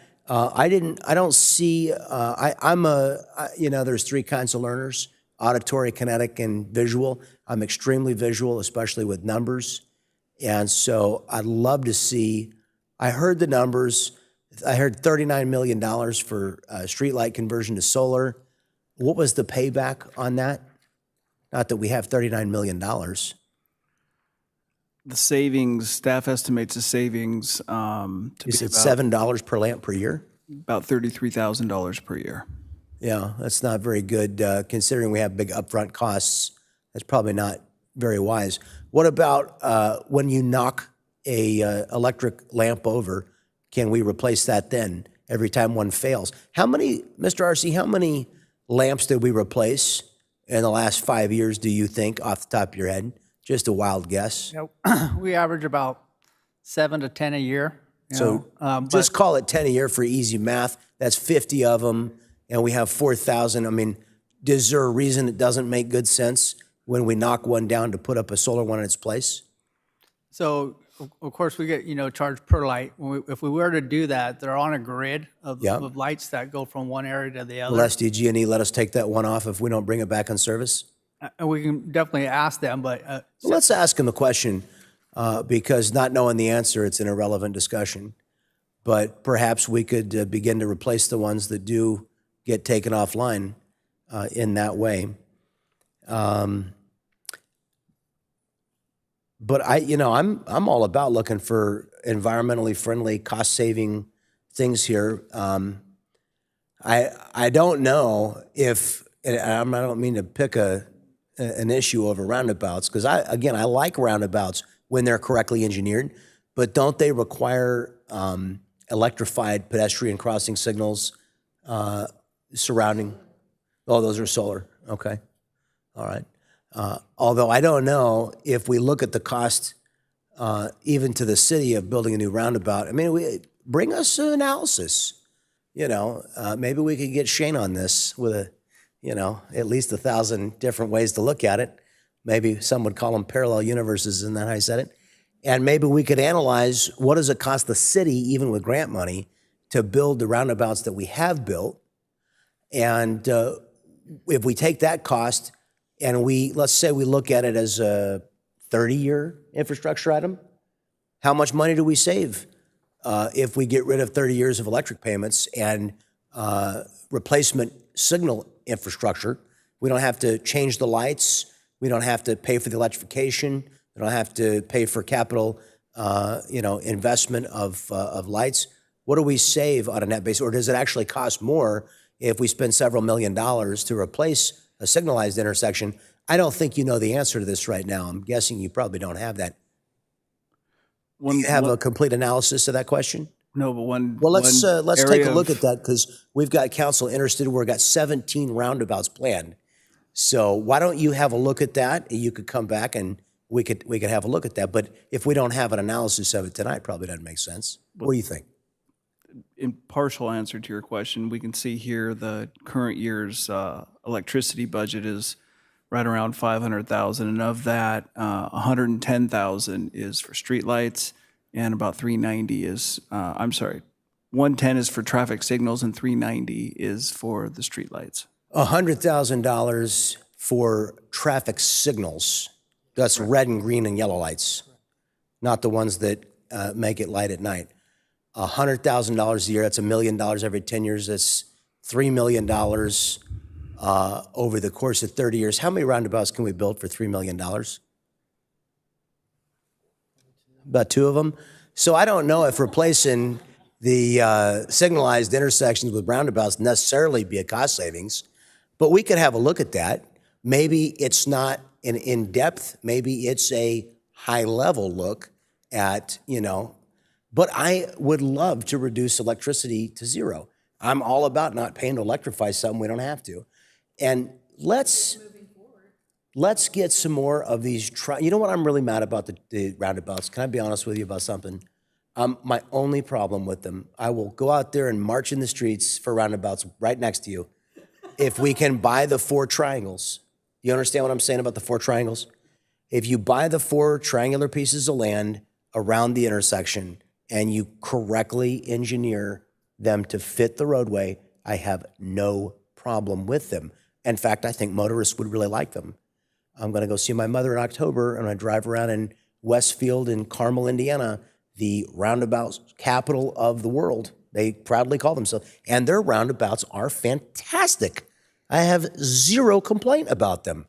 There's three kinds of learners: auditory, kinetic, and visual. I'm extremely visual, especially with numbers. And so I'd love to see, I heard the numbers. I heard $39 million for streetlight conversion to solar. What was the payback on that? Not that we have $39 million. The savings, staff estimates the savings to be Is it about $7 per lamp per year? $33,000 per year. Yeah, that's not very good, considering we have big upfront costs. That's probably not very wise. What about when you knock a electric lamp over, can we replace that then every time one fails? Mr. RC, how many lamps did we replace in the last 5 years, do you think, off the top of your head? Just a wild guess. We average about 7 to 10 a year. So just call it 10 a year for easy math. That's 50 of them, and we have 4,000. I mean, is there a reason it doesn't make good sense when we knock one down to put up a solar one in its place? So, of course, we get, charged per light. If we were to do that, they're on a grid of lights that go from one area to the other. Well, SDG&E let us take that one off if we don't bring it back on service? And we can definitely ask them, but Well, let's ask them the question, because not knowing the answer, it's an irrelevant discussion. But perhaps we could begin to replace the ones that do get taken offline in that way. But I'm all about looking for environmentally friendly, cost-saving things here. I don't know if, and I don't mean to pick an issue over roundabouts, because I like roundabouts when they're correctly engineered, but don't they require electrified pedestrian crossing signals surrounding? Oh, those are solar. Okay. All right. Although I don't know if we look at the cost, even to the city, of building a new roundabout. I mean, bring us an analysis. Maybe we could get Shane on this with at least 1,000 different ways to look at it. Maybe some would call them parallel universes, isn't that how I said it? And maybe we could analyze, what does it cost the city, even with grant money, to build the roundabouts that we have built? And if we take that cost and let's say we look at it as a 30-year infrastructure item, how much money do we save if we get rid of 30 years of electric payments and replacement signal infrastructure? We don't have to change the lights. We don't have to pay for the electrification. We don't have to pay for capital, investment of lights. What do we save on a net basis? Or does it actually cost more if we spend several $1 million to replace a signalized intersection? I don't think you know the answer to this right now. I'm guessing you probably don't have that. Do you have a complete analysis of that question? No, but one. Well, let's take area a look of- at that, because we've got council interested. We've got 17 roundabouts planned. So why don't you have a look at that? You could come back and we could have a look at that. But if we don't have an analysis of it tonight, probably doesn't make sense. What do you think? In partial answer to your question, we can see here the current year's electricity budget is right around 500,000, and of that, 110,000 is for streetlights, and about 390 is 110 is for traffic signals, and 390 is for the streetlights. $100,000 for traffic signals. That's red and green and yellow lights, not the ones that make it light at night. $100,000 a year, that's $1 million every 10 years. That's $3 million over the course of 30 years. How many roundabouts can we build for $3 million? About 2 of them. So I don't know if replacing the signalized intersections with roundabouts necessarily be a cost savings, but we could have a look at that. Maybe it's not an in-depth, maybe it's a high-level look at, but I would love to reduce electricity to zero. I'm all about not paying to electrify something we don't have to. And let's, let's get some more of these. You know what I'm really mad about the roundabouts? Can I be honest with you about something? My only problem with them, I will go out there and march in the streets for roundabouts right next to you if we can buy the 4 triangles. You understand what I'm saying about the 4 triangles? If you buy the 4 triangular pieces of land around the intersection and you correctly engineer them to fit the roadway, I have no problem with them. In fact, I think motorists would really like them. I'm going to go see my mother in October, and I drive around in Westfield in Carmel, Indiana, the roundabout capital of the world. They proudly call themselves, and their roundabouts are fantastic. I have zero complaint about them.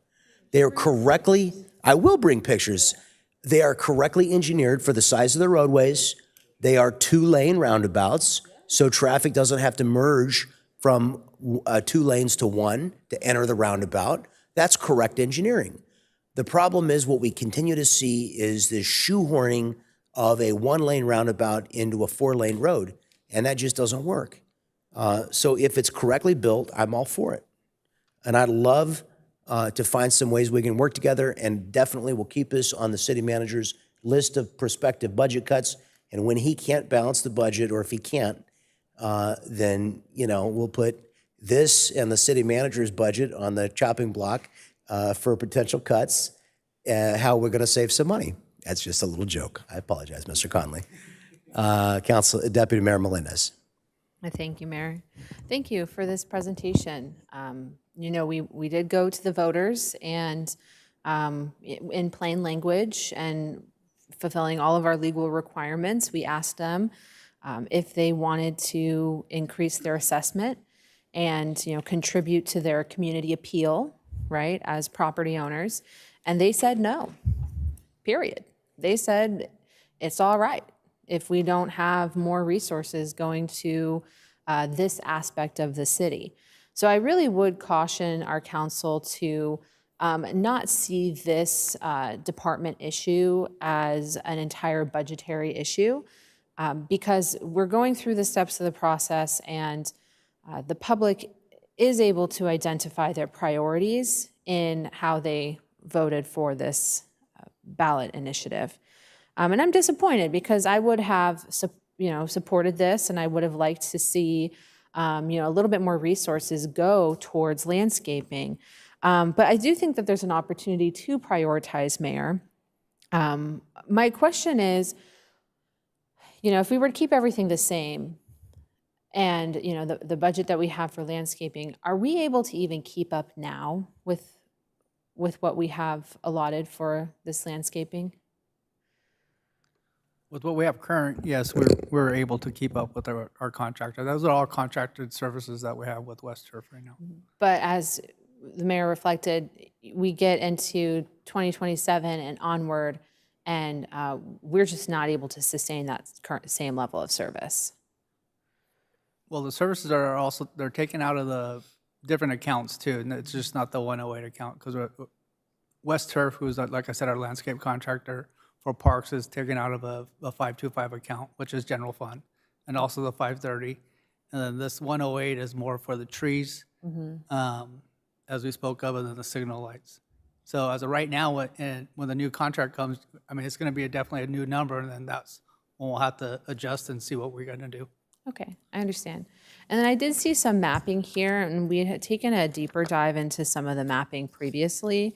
They are correctly, I will bring pictures. They are correctly engineered for the size of the roadways. They are 2-lane roundabouts, so traffic doesn't have to merge from 2 lanes to 1 to enter the roundabout. That's correct engineering. The problem is what we continue to see is this shoehorning of a 1-lane roundabout into a 4-lane road, and that just doesn't work. So if it's correctly built, I'm all for it. And I'd love to find some ways we can work together, and definitely will keep this on the city manager's list of prospective budget cuts. And when he can't balance the budget, or if he can't, then, we'll put this and the city manager's budget on the chopping block for potential cuts, how we're going to save some money. That's just a little joke. I apologize, Mr. Conley. Deputy Mayor Melendez. Thank you, Mayor. Thank you for this presentation. We did go to the voters and in plain language and fulfilling all of our legal requirements, we asked them if they wanted to increase their assessment and contribute to their community appeal, right, as property owners. And they said no, period. They said it's all right if we don't have more resources going to this aspect of the city. So I really would caution our council to not see this department issue as an entire budgetary issue because we're going through the steps of the process, and the public is able to identify their priorities in how they voted for this ballot initiative. And I'm disappointed because I would have supported this, and I would have liked to see a little bit more resources go towards landscaping. But I do think that there's an opportunity to prioritize, Mayor. My question is, if we were to keep everything the same and, the budget that we have for landscaping, are we able to even keep up now with what we have allotted for this landscaping? With what we have current, yes, we're able to keep up with our contractor. Those are all contracted services that we have with West Turf right now. But as the mayor reflected, we get into 2027 and onward, and we're just not able to sustain that current same level of service. Well, the services are also, they're taken out of the different accounts too, and it's just not the 108 account, because West Turf, who's, like I said, our landscape contractor for parks, is taken out of a 525 account, which is general fund, and also the 530. And then this 108 is more for the trees, as we spoke of, and then the signal lights. So as of right now, when the new contract comes, it's going to be definitely a new number, and then that's when we'll have to adjust and see what we're going to do. Okay, I understand. And then I did see some mapping here, and we had taken a deeper dive into some of the mapping previously.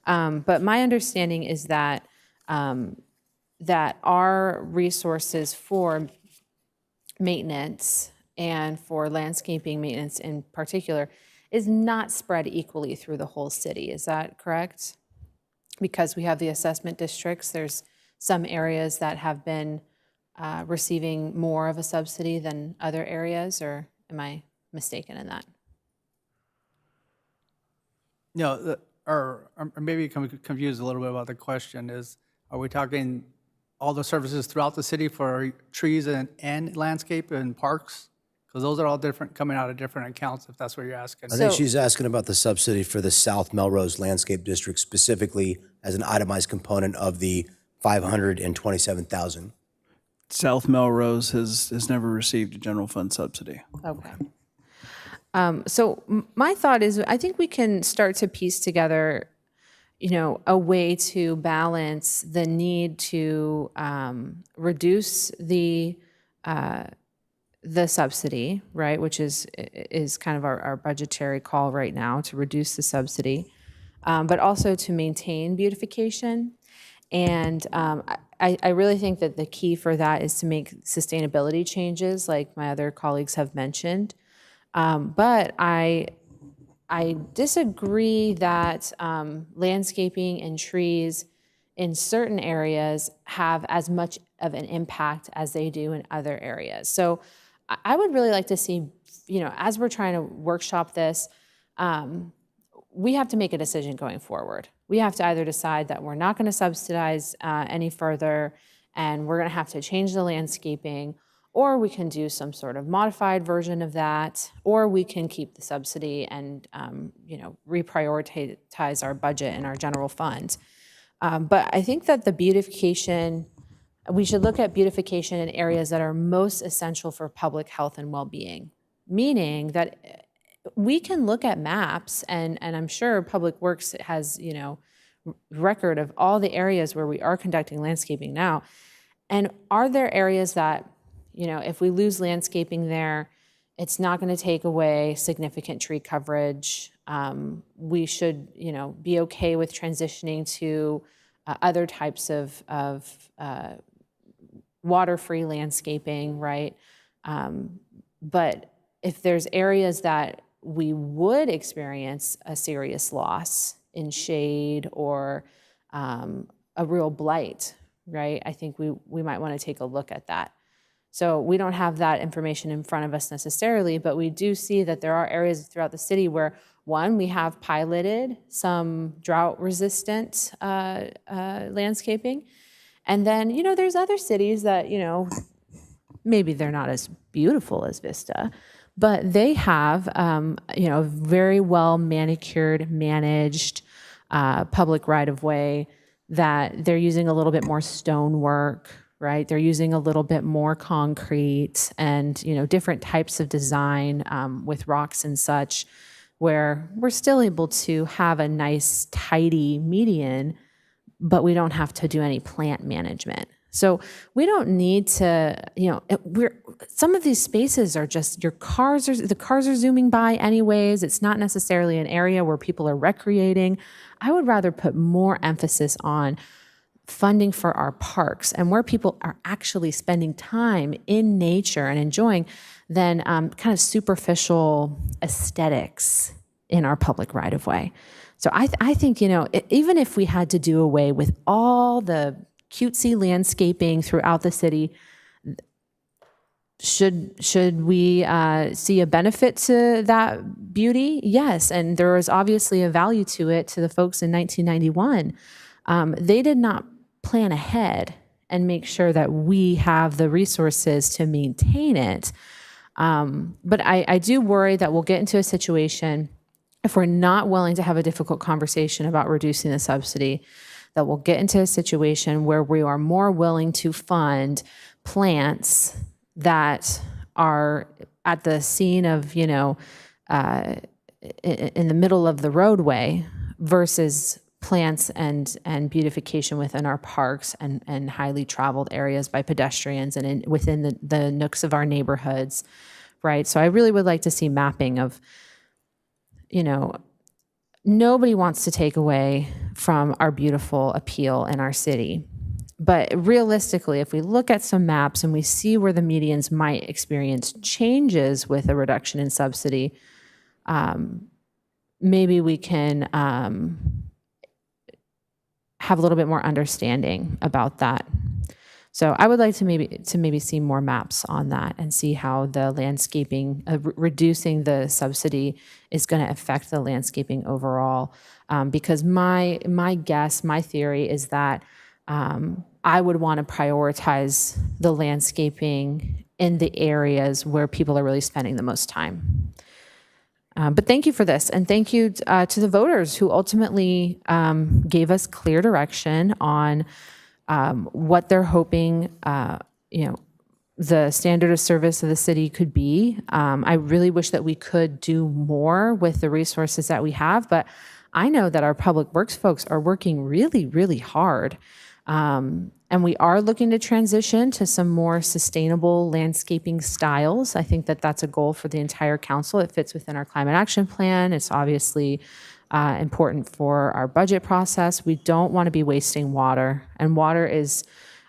But my understanding is that that our resources for maintenance and for landscaping maintenance in particular is not spread equally through the whole city. Is that correct? Because we have the assessment districts, there's some areas that have been receiving more of a subsidy than other areas, or am I mistaken in that? No, or maybe confused a little bit about the question is, are we talking all the services throughout the city for trees and landscape and parks? Because those are all different, coming out of different accounts, if that's what you're asking. I think she's asking about the subsidy for the South Melrose Landscape District specifically as an itemized component of the $527,000. South Melrose has never received a general fund subsidy. Okay. So my thought is, I think we can start to piece together, a way to balance the need to reduce the subsidy, right, which is kind of our budgetary call right now to reduce the subsidy, but also to maintain beautification. And I really think that the key for that is to make sustainability changes, like my other colleagues have mentioned. But I disagree that landscaping and trees in certain areas have as much of an impact as they do in other areas. So I would really like to see, as we're trying to workshop this, we have to make a decision going forward. We have to either decide that we're not going to subsidize any further and we're going to have to change the landscaping, or we can do some sort of modified version of that, or we can keep the subsidy and reprioritize our budget and our general fund. But I think that the beautification, we should look at beautification in areas that are most essential for public health and well-being, meaning that we can look at maps, and I'm sure Public Works has, record of all the areas where we are conducting landscaping now. And are there areas that, if we lose landscaping there, it's not going to take away significant tree coverage? We should, be okay with transitioning to other types of water-free landscaping, right? But if there's areas that we would experience a serious loss in shade or a real blight, right? I think we might want to take a look at that. So we don't have that information in front of us necessarily, but we do see that there are areas throughout the city where, one, we have piloted some drought-resistant landscaping. And then, there's other cities that, maybe they're not as beautiful as Vista, but they have, very well manicured, managed public right-of-way that they're using a little bit more stonework, right? They're using a little bit more concrete and, different types of design with rocks and such, where we're still able to have a nice, tidy median, but we don't have to do any plant management. So we don't need to, some of these spaces are just, the cars are zooming by anyways. It's not necessarily an area where people are recreating. I would rather put more emphasis on funding for our parks and where people are actually spending time in nature and enjoying than kind of superficial aesthetics in our public right-of-way. So I think, even if we had to do away with all the cutesy landscaping throughout the city, should we see a benefit to that beauty? Yes, and there is obviously a value to it to the folks in 1991. They did not plan ahead and make sure that we have the resources to maintain it. But I do worry that we'll get into a situation, if we're not willing to have a difficult conversation about reducing the subsidy, that we'll get into a situation where we are more willing to fund plants that are at the scene of, in the middle of the roadway versus plants and beautification within our parks and highly traveled areas by pedestrians and within the nooks of our neighborhoods, right? So I really would like to see mapping of, nobody wants to take away from our beautiful appeal in our city. But realistically, if we look at some maps and we see where the medians might experience changes with a reduction in subsidy, maybe we can have a little bit more understanding about that. So I would like to maybe see more maps on that and see how the landscaping, reducing the subsidy is going to affect the landscaping overall. Because my guess, my theory is that I would want to prioritize the landscaping in the areas where people are really spending the most time. But thank you for this, and thank you to the voters who ultimately gave us clear direction on what they're hoping, the standard of service of the city could be. I really wish that we could do more with the resources that we have, but I know that our public works folks are working really, really hard. And we are looking to transition to some more sustainable landscaping styles. I think that that's a goal for the entire council. It fits within our climate action plan. It's obviously important for our budget process. We don't want to be wasting water, and water is,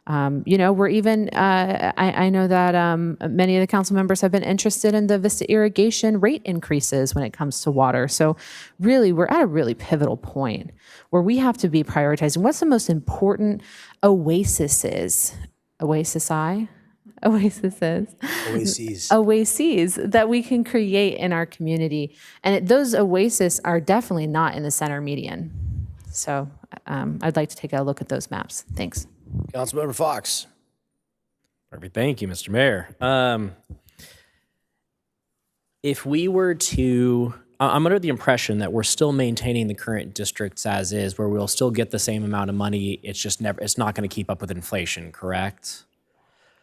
we're even, I know that many of the council members have been interested in the Vista irrigation rate increases when it comes to water. So really, we're at a really pivotal point where we have to be prioritizing what's the most important oases that we can create in our community. And those oases are definitely not in the center median. So I'd like to take a look at those maps. Thanks. Councilmember Fox. Perfect. Thank you, Mr. Mayor. If we were to, I'm under the impression that we're still maintaining the current districts as is, where we'll still get the same amount of money. It's just it's not going to keep up with inflation, correct?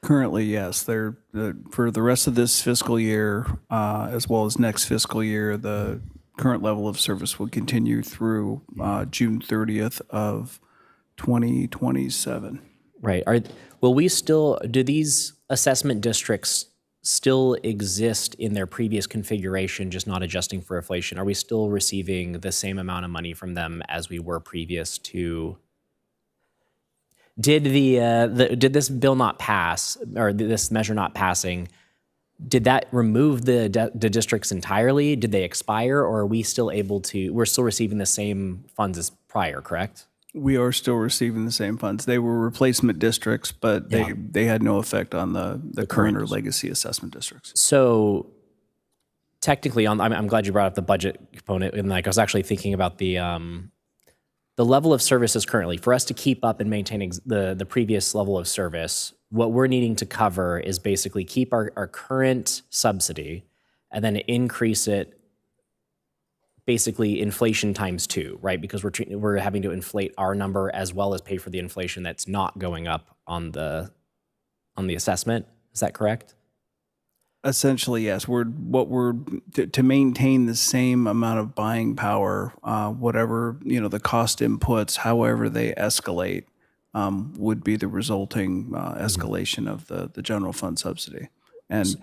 Currently, yes. They're for the rest of this fiscal year, as well as next fiscal year, the current level of service will continue through June 30th of 2027. Right. Will we still, do these assessment districts still exist in their previous configuration, just not adjusting for inflation? Are we still receiving the same amount of money from them as we were previous to? Did did this bill not pass, or this measure not passing, did that remove the districts entirely? Did they expire, or are we still able to, we're still receiving the same funds as prior, correct? We are still receiving the same funds. They were replacement districts, but they had no effect on the current or legacy assessment districts. So technically, I'm glad you brought up the budget component, and like I was actually thinking about the level of services currently. For us to keep up and maintain the previous level of service, what we're needing to cover is basically keep our current subsidy and then increase it basically inflation times 2, right? Because we're having to inflate our number as well as pay for the inflation that's not going up on the assessment. Is that correct? Essentially, yes. To maintain the same amount of buying power, whatever the cost inputs, however they escalate, would be the resulting escalation of the general fund subsidy. And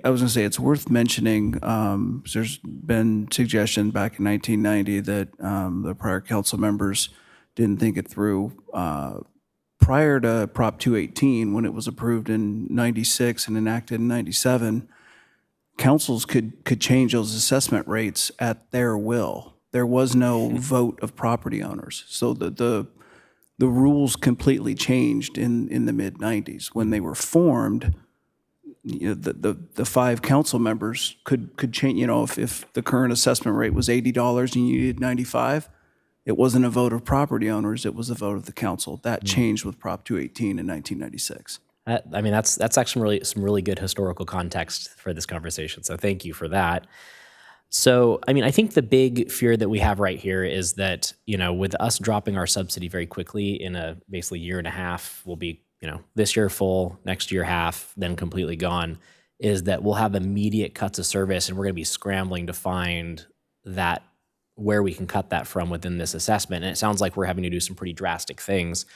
I was going to say, it's worth mentioning, there's been suggestion back in 1990 that the prior council members didn't think it through. Prior to Prop 218, when it was approved in 96 and enacted in 97, councils could change those assessment rates at their will. There was no vote of property owners. So the rules completely changed in the mid-90s. When they were formed, the 5 council members could change. If the current assessment rate was $80 and you needed 95, it wasn't a vote of property owners, it was a vote of the council. That changed with Prop 218 in 1996. I mean, that's actually some really good historical context for this conversation. So thank you for that. So, I mean, I think the big fear that we have right here is that, with us dropping our subsidy very quickly in a basically year and a half, we'll be, this year full, next year half, then completely gone, is that we'll have immediate cuts of service and we're going to be scrambling to find that where we can cut that from within this assessment. And it sounds like we're having to do some pretty drastic things.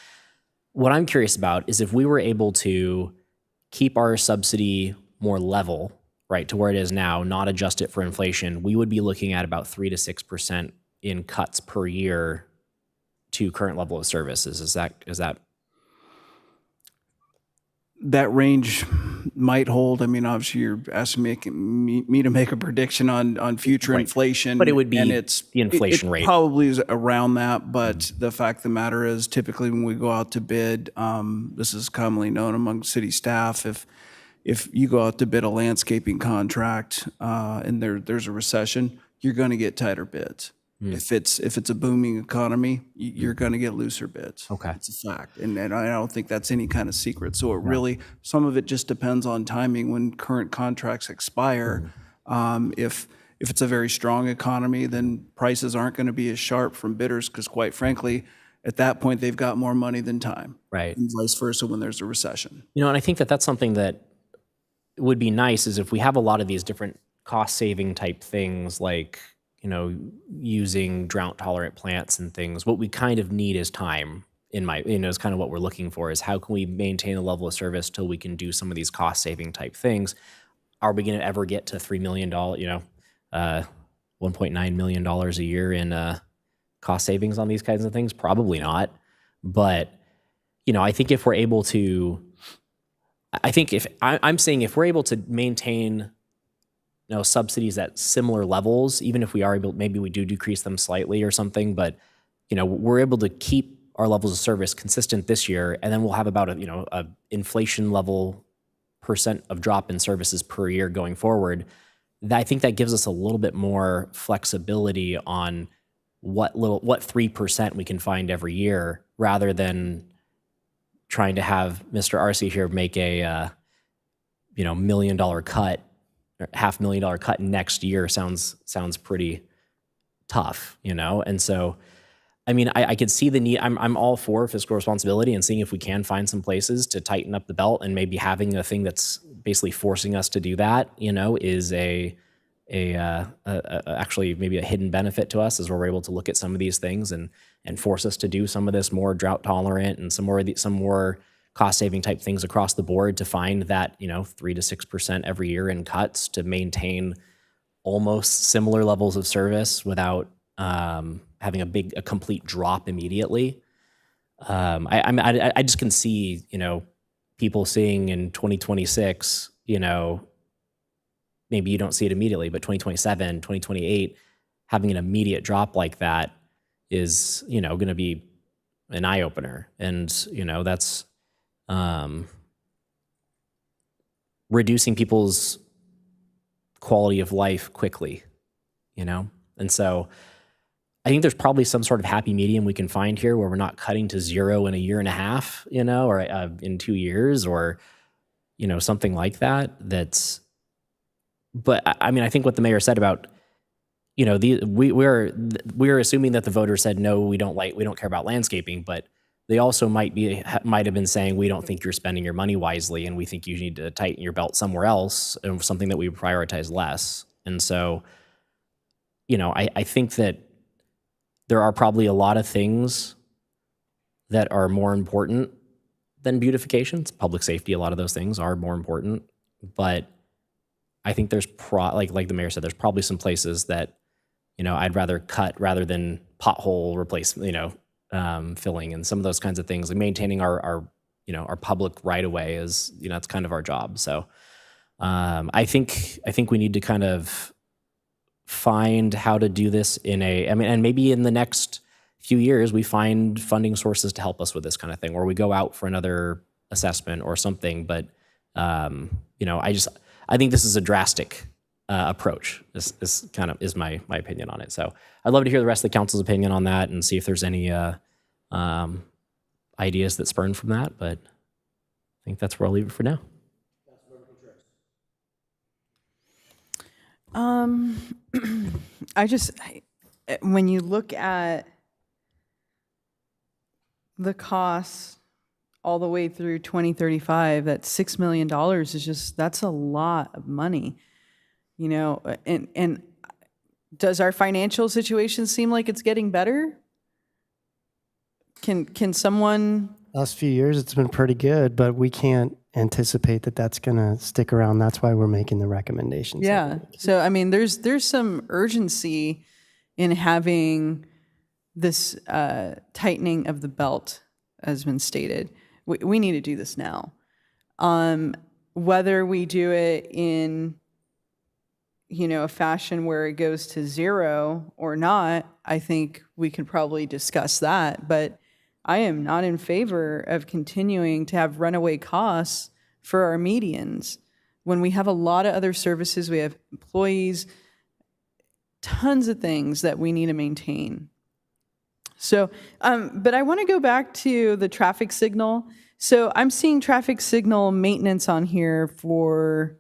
What I'm curious about is if we were able to keep our subsidy more level, right, to where it is now, not adjust it for inflation, we would be looking at about 3 to 6% in cuts per year to current level of services. Is that? That range might hold. I mean, obviously, you're asking me to make a prediction on future inflation. But it would be and the inflation rate. It probably is around that, but the fact of the matter is, typically when we go out to bid, this is commonly known among city staff, if you go out to bid a landscaping contract and there's a recession, you're going to get tighter bids. If it's a booming economy, you're going to get looser bids. Okay. It's a fact. And I don't think that's any kind of secret. So it really, some of it just depends on timing when current contracts expire. If it's a very strong economy, then prices aren't going to be as sharp from bidders because, quite frankly, at that point, they've got more money than time. Right. And vice versa when there's a recession. And I think that that's something that would be nice is if we have a lot of these different cost saving type things, like, you know, using drought tolerant plants and things, what we kind of need is time. Is kind of what we're looking for, is how can we maintain a level of service till we can do some of these cost saving type things. Are we going to ever get to $3 million, $1.9 million a year in cost savings on these kinds of things? Probably not. But, you know, I think if we're able to, I'm saying if we're able to maintain, you know, subsidies at similar levels, even if we are able, maybe we do decrease them slightly or something, but, you know, we're able to keep our levels of service consistent this year, and then we'll have about a inflation level % of drop in services per year going forward. I think that gives us a little bit more flexibility on what 3% we can find every year, rather than trying to have Mr. Arce here make a $1 million cut, or $500,000 cut next year. Sounds pretty tough, you know? And so, I mean, I could see the need. I'm all for fiscal responsibility and seeing if we can find some places to tighten up the belt, and maybe having a thing that's basically forcing us to do that, you know, is actually maybe a hidden benefit to us, as we're able to look at some of these things and force us to do some of this more drought tolerant and some more cost saving type things across the board, to find that, 3 to 6% every year in cuts to maintain almost similar levels of service without having a complete drop immediately. I just can see, people seeing in 2026, maybe you don't see it immediately, but 2027, 2028, having an immediate drop like that is, going to be an eye opener. And, that's reducing people's quality of life quickly, And so I think there's probably some sort of happy medium we can find here, where we're not cutting to zero in a year and a half, or in 2 years, or, something like that. But I mean, I think what the mayor said about, we're assuming that the voters said, no, we don't care about landscaping, but they also might have been saying, we don't think you're spending your money wisely, and we think you need to tighten your belt somewhere else, and something that we prioritize less. And so, I think that there are probably a lot of things that are more important than beautifications. Public safety, a lot of those things are more important. But I think there's like the mayor said, there's probably some places that, I'd rather cut rather than pothole replacement, filling, and some of those kinds of things. Like maintaining our public right of way is, it's kind of our job. So I think we need to kind of find how to do this and maybe in the next few years we find funding sources to help us with this kind of thing, or we go out for another assessment or something. But I think this is a drastic approach. This kind of is my opinion on it. So I'd love to hear the rest of the council's opinion on that, and see if there's any ideas that spurn from that. But I think that's where I'll leave it for now. When you look at the costs all the way through 2035, that $6 million that's a lot of money, and does our financial situation seem like it's getting better? Can someone? Last few years, it's been pretty good, but we can't anticipate that that's going to stick around. That's why we're making the recommendations. Yeah. So, I mean, there's some urgency in having this tightening of the belt, as been stated. We need to do this now. Whether we do it in, a fashion where it goes to zero or not, I think we could probably discuss that. But I am not in favor of continuing to have runaway costs for our medians when we have a lot of other services, we have employees, tons of things that we need to maintain. So, but I want to go back to the traffic signal. So I'm seeing traffic signal maintenance on here for,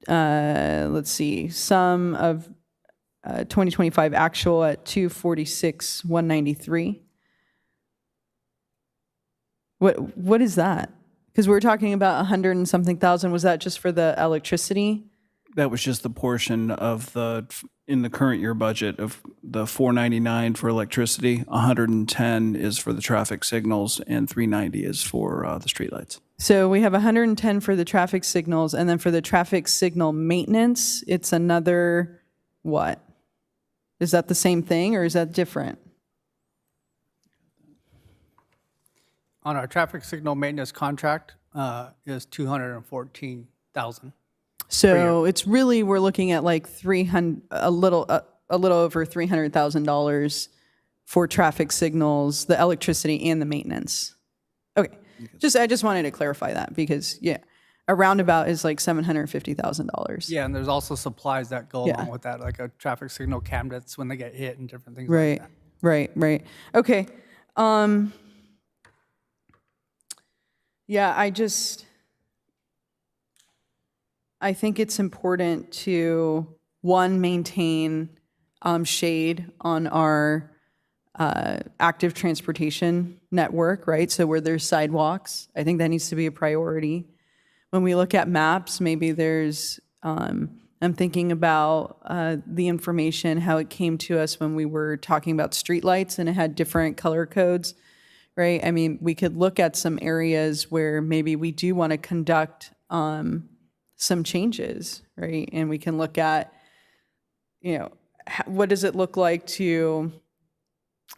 let's see, some of 2025 actual at 246,193. What is that? Because we were talking about 100 and something thousand. Was that just for the electricity? That was just the portion of in the current year budget of the 499 for electricity, 110 is for the traffic signals, and 390 is for the streetlights. So we have 110 for the traffic signals, and then for the traffic signal maintenance, it's another, what? Is that the same thing, or is that different? On our traffic signal maintenance contract is 214,000. So it's really, we're looking at like 300, a little over $300,000 for traffic signals, the electricity and the maintenance. Okay, I just wanted to clarify that because, yeah, a roundabout is like $750,000. Yeah, and there's also supplies that go Yeah. along with that, like a traffic signal cabinets when they get hit and different things Right, like that. right. Okay. Yeah, I think it's important to, one, maintain shade on our active transportation network, right? So where there's sidewalks, I think that needs to be a priority. When we look at maps, maybe there's, I'm thinking about the information, how it came to us when we were talking about streetlights and it had different color codes, right? I mean, we could look at some areas where maybe we do want to conduct some changes, right? And we can look at, what does it look like to,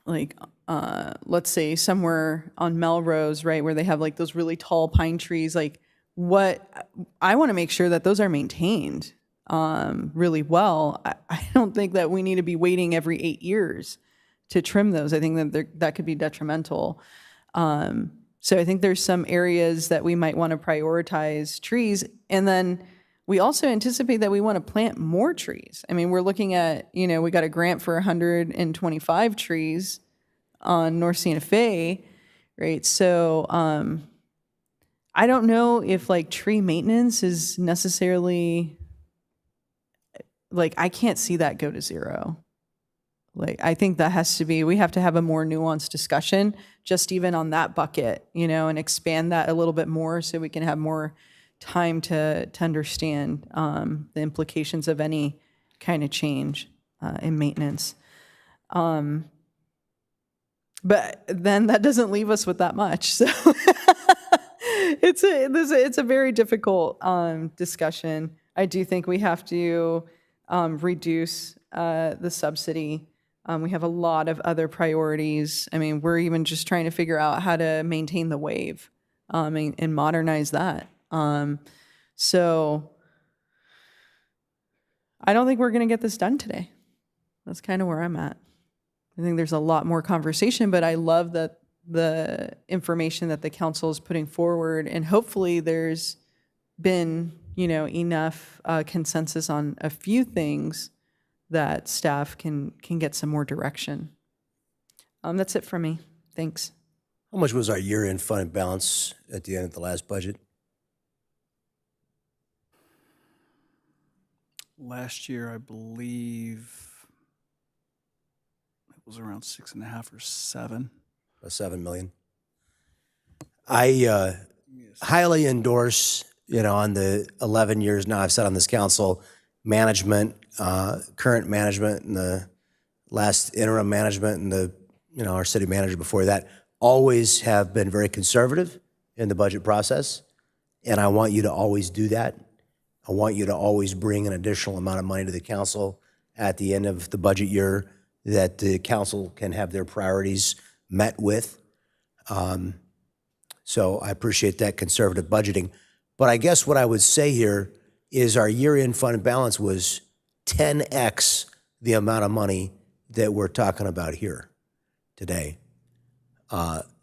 like, let's say somewhere on Melrose, right, where they have like those really tall pine trees, like what, I want to make sure that those are maintained really well. I don't think that we need to be waiting every 8 years to trim those. I think that that could be detrimental. So I think there's some areas that we might want to prioritize trees. And then we also anticipate that we want to plant more trees. I mean, we're looking at, we got a grant for 125 trees on North Santa Fe, right? So I don't know if like tree maintenance is necessarily, like, I can't see that go to zero. Like, I think that has to be, we have to have a more nuanced discussion just even on that bucket, and expand that a little bit more so we can have more time to understand the implications of any kind of change in maintenance. But then that doesn't leave us with that much. So it's a very difficult discussion. I do think we have to reduce the subsidy. We have a lot of other priorities. I mean, we're even just trying to figure out how to maintain the wave and modernize that. So I don't think we're going to get this done today. That's kind of where I'm at. I think there's a lot more conversation, but I love that the information that the council is putting forward, and hopefully there's been, enough consensus on a few things that staff can get some more direction. That's it for me. Thanks. How much was our year-end fund balance at the end of the last budget? Last year, I believe it was around 6.5 or 7. $7 million. I highly endorse, on the 11 years now I've sat on this council, management, current management, and the last interim management, and our city manager before that, always have been very conservative in the budget process, and I want you to always do that. I want you to always bring an additional amount of money to the council at the end of the budget year that the council can have their priorities met with. So I appreciate that conservative budgeting. But I guess what I would say here is our year-end fund balance was 10x the amount of money that we're talking about here today.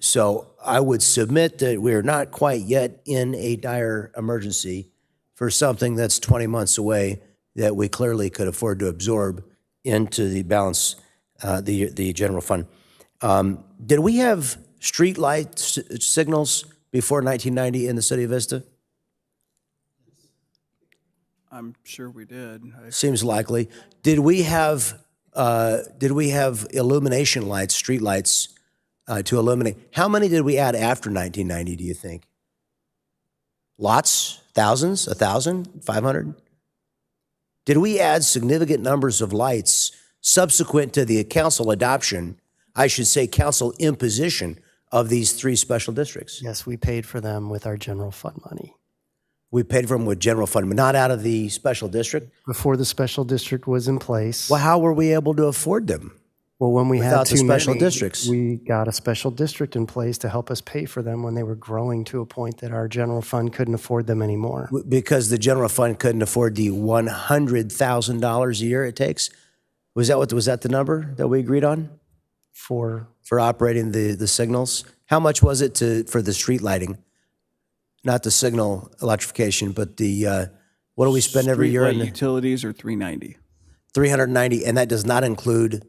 So I would submit that we're not quite yet in a dire emergency for something that's 20 months away that we clearly could afford to absorb into the balance, the general fund. Did we have street light signals before 1990 in the city of Vista? I'm sure we did. Seems likely. Did we have illumination lights, street lights, to illuminate? How many did we add after 1990, do you think? Lots? Thousands? 1,000? 500? Did we add significant numbers of lights subsequent to the council adoption, I should say council imposition of these 3 special districts? Yes, we paid for them with our general fund money. We paid for them with general fund, but not out of the special district? Before the special district was in place, Well, how were we able to afford them? well, when we had without the too special many, districts? we got a special district in place to help us pay for them when they were growing to a point that our general fund couldn't afford them anymore. Because the general fund couldn't afford the $100,000 a year it takes? Was that the number that we agreed on For for operating the signals? How much was it for the street lighting? Not the signal electrification, but the, what do we spend every year? Streetlight In the utilities are 390. 390, and that does not include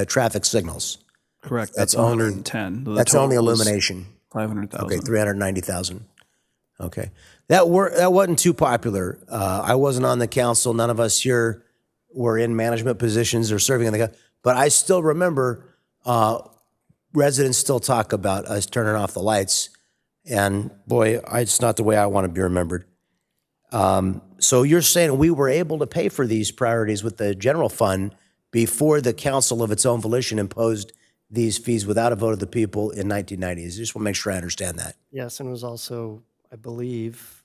traffic signals. Correct. That's That's only- 110. The That's only total is illumination. 500,000. Okay, 390,000. Okay. That wasn't too popular. I wasn't on the council. None of us here were in management positions or serving in the, but I still remember residents still talk about us turning off the lights. And boy, it's not the way I want to be remembered. So you're saying we were able to pay for these priorities with the general fund before the council of its own volition imposed these fees without a vote of the people in 1990. I just want to make sure I understand that. yes, and it was also, I believe,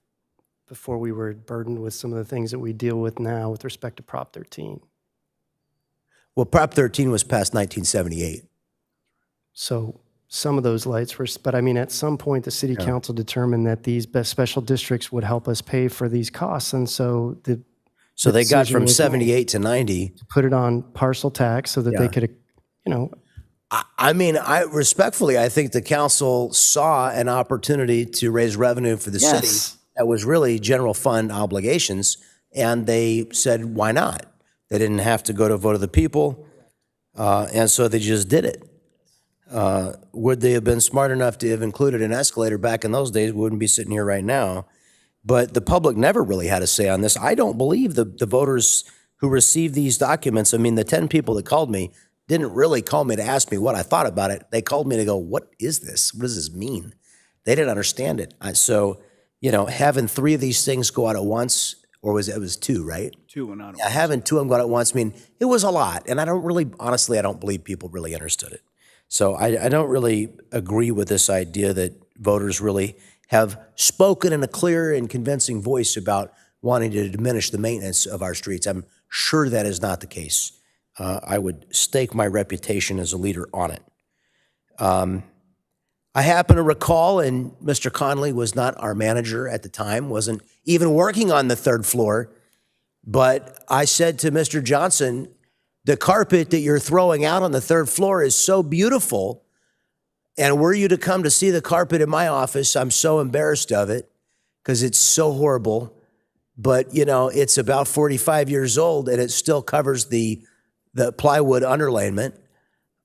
before we were burdened with some of the things that we deal with now with respect to Prop 13. Well, Prop 13 was passed 1978. So some of those lights were, but I mean, at some point, the city council determined that these best special districts would help us pay for these costs. And so So they got decision from was made 78 to 90. to put it on parcel tax so that they Yeah. could, you know, I mean, respectfully, I think the council saw an opportunity to raise revenue for the city Yes. that was really general fund obligations, and they said, why not? They didn't have to go to vote of the people, and so they just did it. Would they have been smart enough to have included an escalator back in those days? We wouldn't be sitting here right now. But the public never really had a say on this. I don't believe the voters who received these documents, I mean, the 10 people that called me didn't really call me to ask me what I thought about it. They called me to go, what is this? What does this mean? They didn't understand it. So, having 3 of these things go out at once, or it was 2, right? 2 and out. Having 2 of them go out at once, I mean, it was a lot. And I don't believe people really understood it. So I don't really agree with this idea that voters really have spoken in a clear and convincing voice about wanting to diminish the maintenance of our streets. I'm sure that is not the case. I would stake my reputation as a leader on it. I happen to recall, and Mr. Conley was not our manager at the time, wasn't even working on the 3rd floor, but I said to Mr. Johnson, the carpet that you're throwing out on the 3rd floor is so beautiful, and were you to come to see the carpet in my office, I'm so embarrassed of it because it's so horrible, but it's about 45 years old and it still covers the plywood underlayment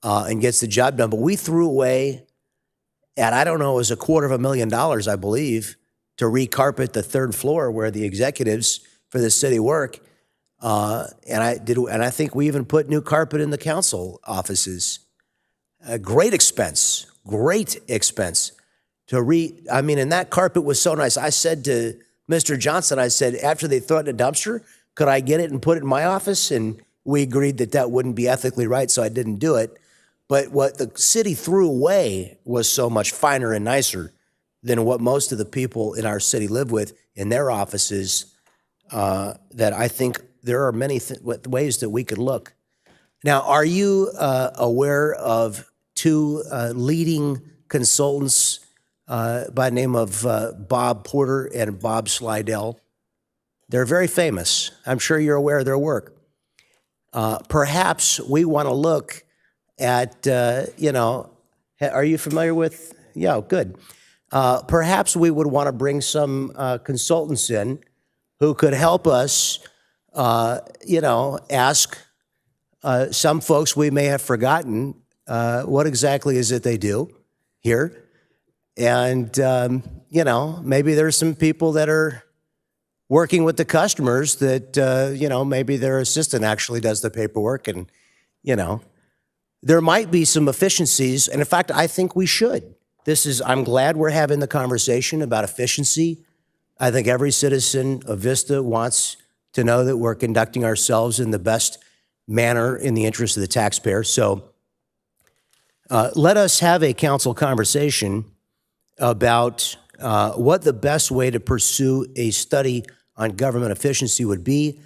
and gets the job done. But we threw away, and I don't know, it was $250,000, I believe, to recarpet the 3rd floor where the executives for the city work. And I think we even put new carpet in the council offices. Great expense and that carpet was so nice. I said to Mr. Johnson, after they throw it in a dumpster, could I get it and put it in my office? And we agreed that wouldn't be ethically right, so I didn't do it. But what the city threw away was so much finer and nicer than what most of the people in our city live with in their offices, that I think there are many ways that we could look. Now, are you aware of 2 leading consultants by the name of Bob Porter and Bob Slidell? They're very famous. I'm sure you're aware of their work. Perhaps we want to look at, are you familiar with? Yeah, good. Perhaps we would want to bring some consultants in who could help us, ask some folks we may have forgotten what exactly is it they do here. And, maybe there's some people that are working with the customers that, maybe their assistant actually does the paperwork and, there might be some efficiencies. And in fact, I think we should. I'm glad we're having the conversation about efficiency I think every citizen of Vista wants to know that we're conducting ourselves in the best manner in the interest of the taxpayer. So let us have a council conversation about what the best way to pursue a study on government efficiency would be.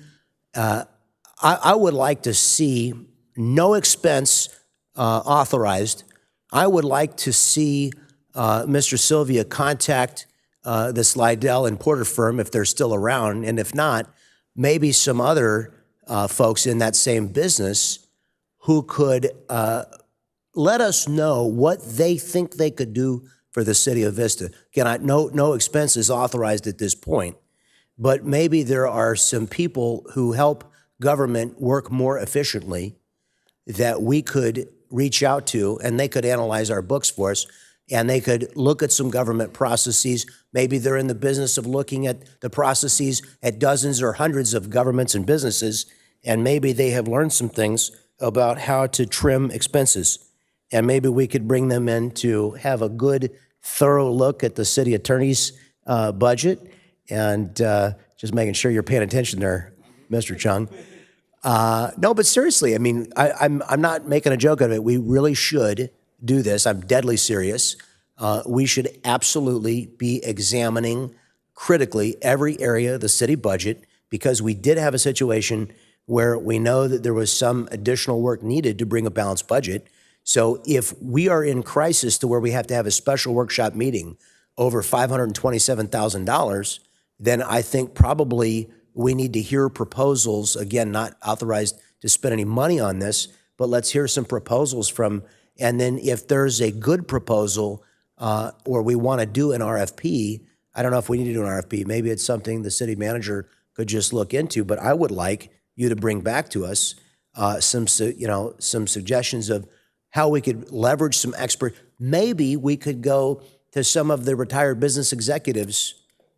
I would like to see no expense authorized. I would like to see Mr. Sylvia contact the Slidell and Porter firm if they're still around, and if not, maybe some other folks in that same business who could let us know what they think they could do for the city of Vista. Again, no expenses authorized at this point, but maybe there are some people who help government work more efficiently that we could reach out to, and they could analyze our books for us, and they could look at some government processes. Maybe they're in the business of looking at the processes at dozens or hundreds of governments and businesses, and maybe they have learned some things about how to trim expenses. And maybe we could bring them in to have a good, thorough look at the city attorney's budget, and just making sure you're paying attention there, Mr. Chung. No, but seriously, I mean, I'm not making a joke of it. We really should do this. I'm deadly serious. We should absolutely be examining critically every area of the city budget, because we did have a situation where we know that there was some additional work needed to bring a balanced budget. So if we are in crisis to where we have to have a special workshop meeting over $527,000, then I think probably we need to hear proposals, again, not authorized to spend any money on this, but let's hear some proposals from, and then if there's a good proposal or we want to do an RFP, I don't know if we need to do an RFP. Maybe it's something the city manager could just look into, but I would like you to bring back to us some suggestions of how we could leverage some expert. Maybe we could go to some of the retired business executives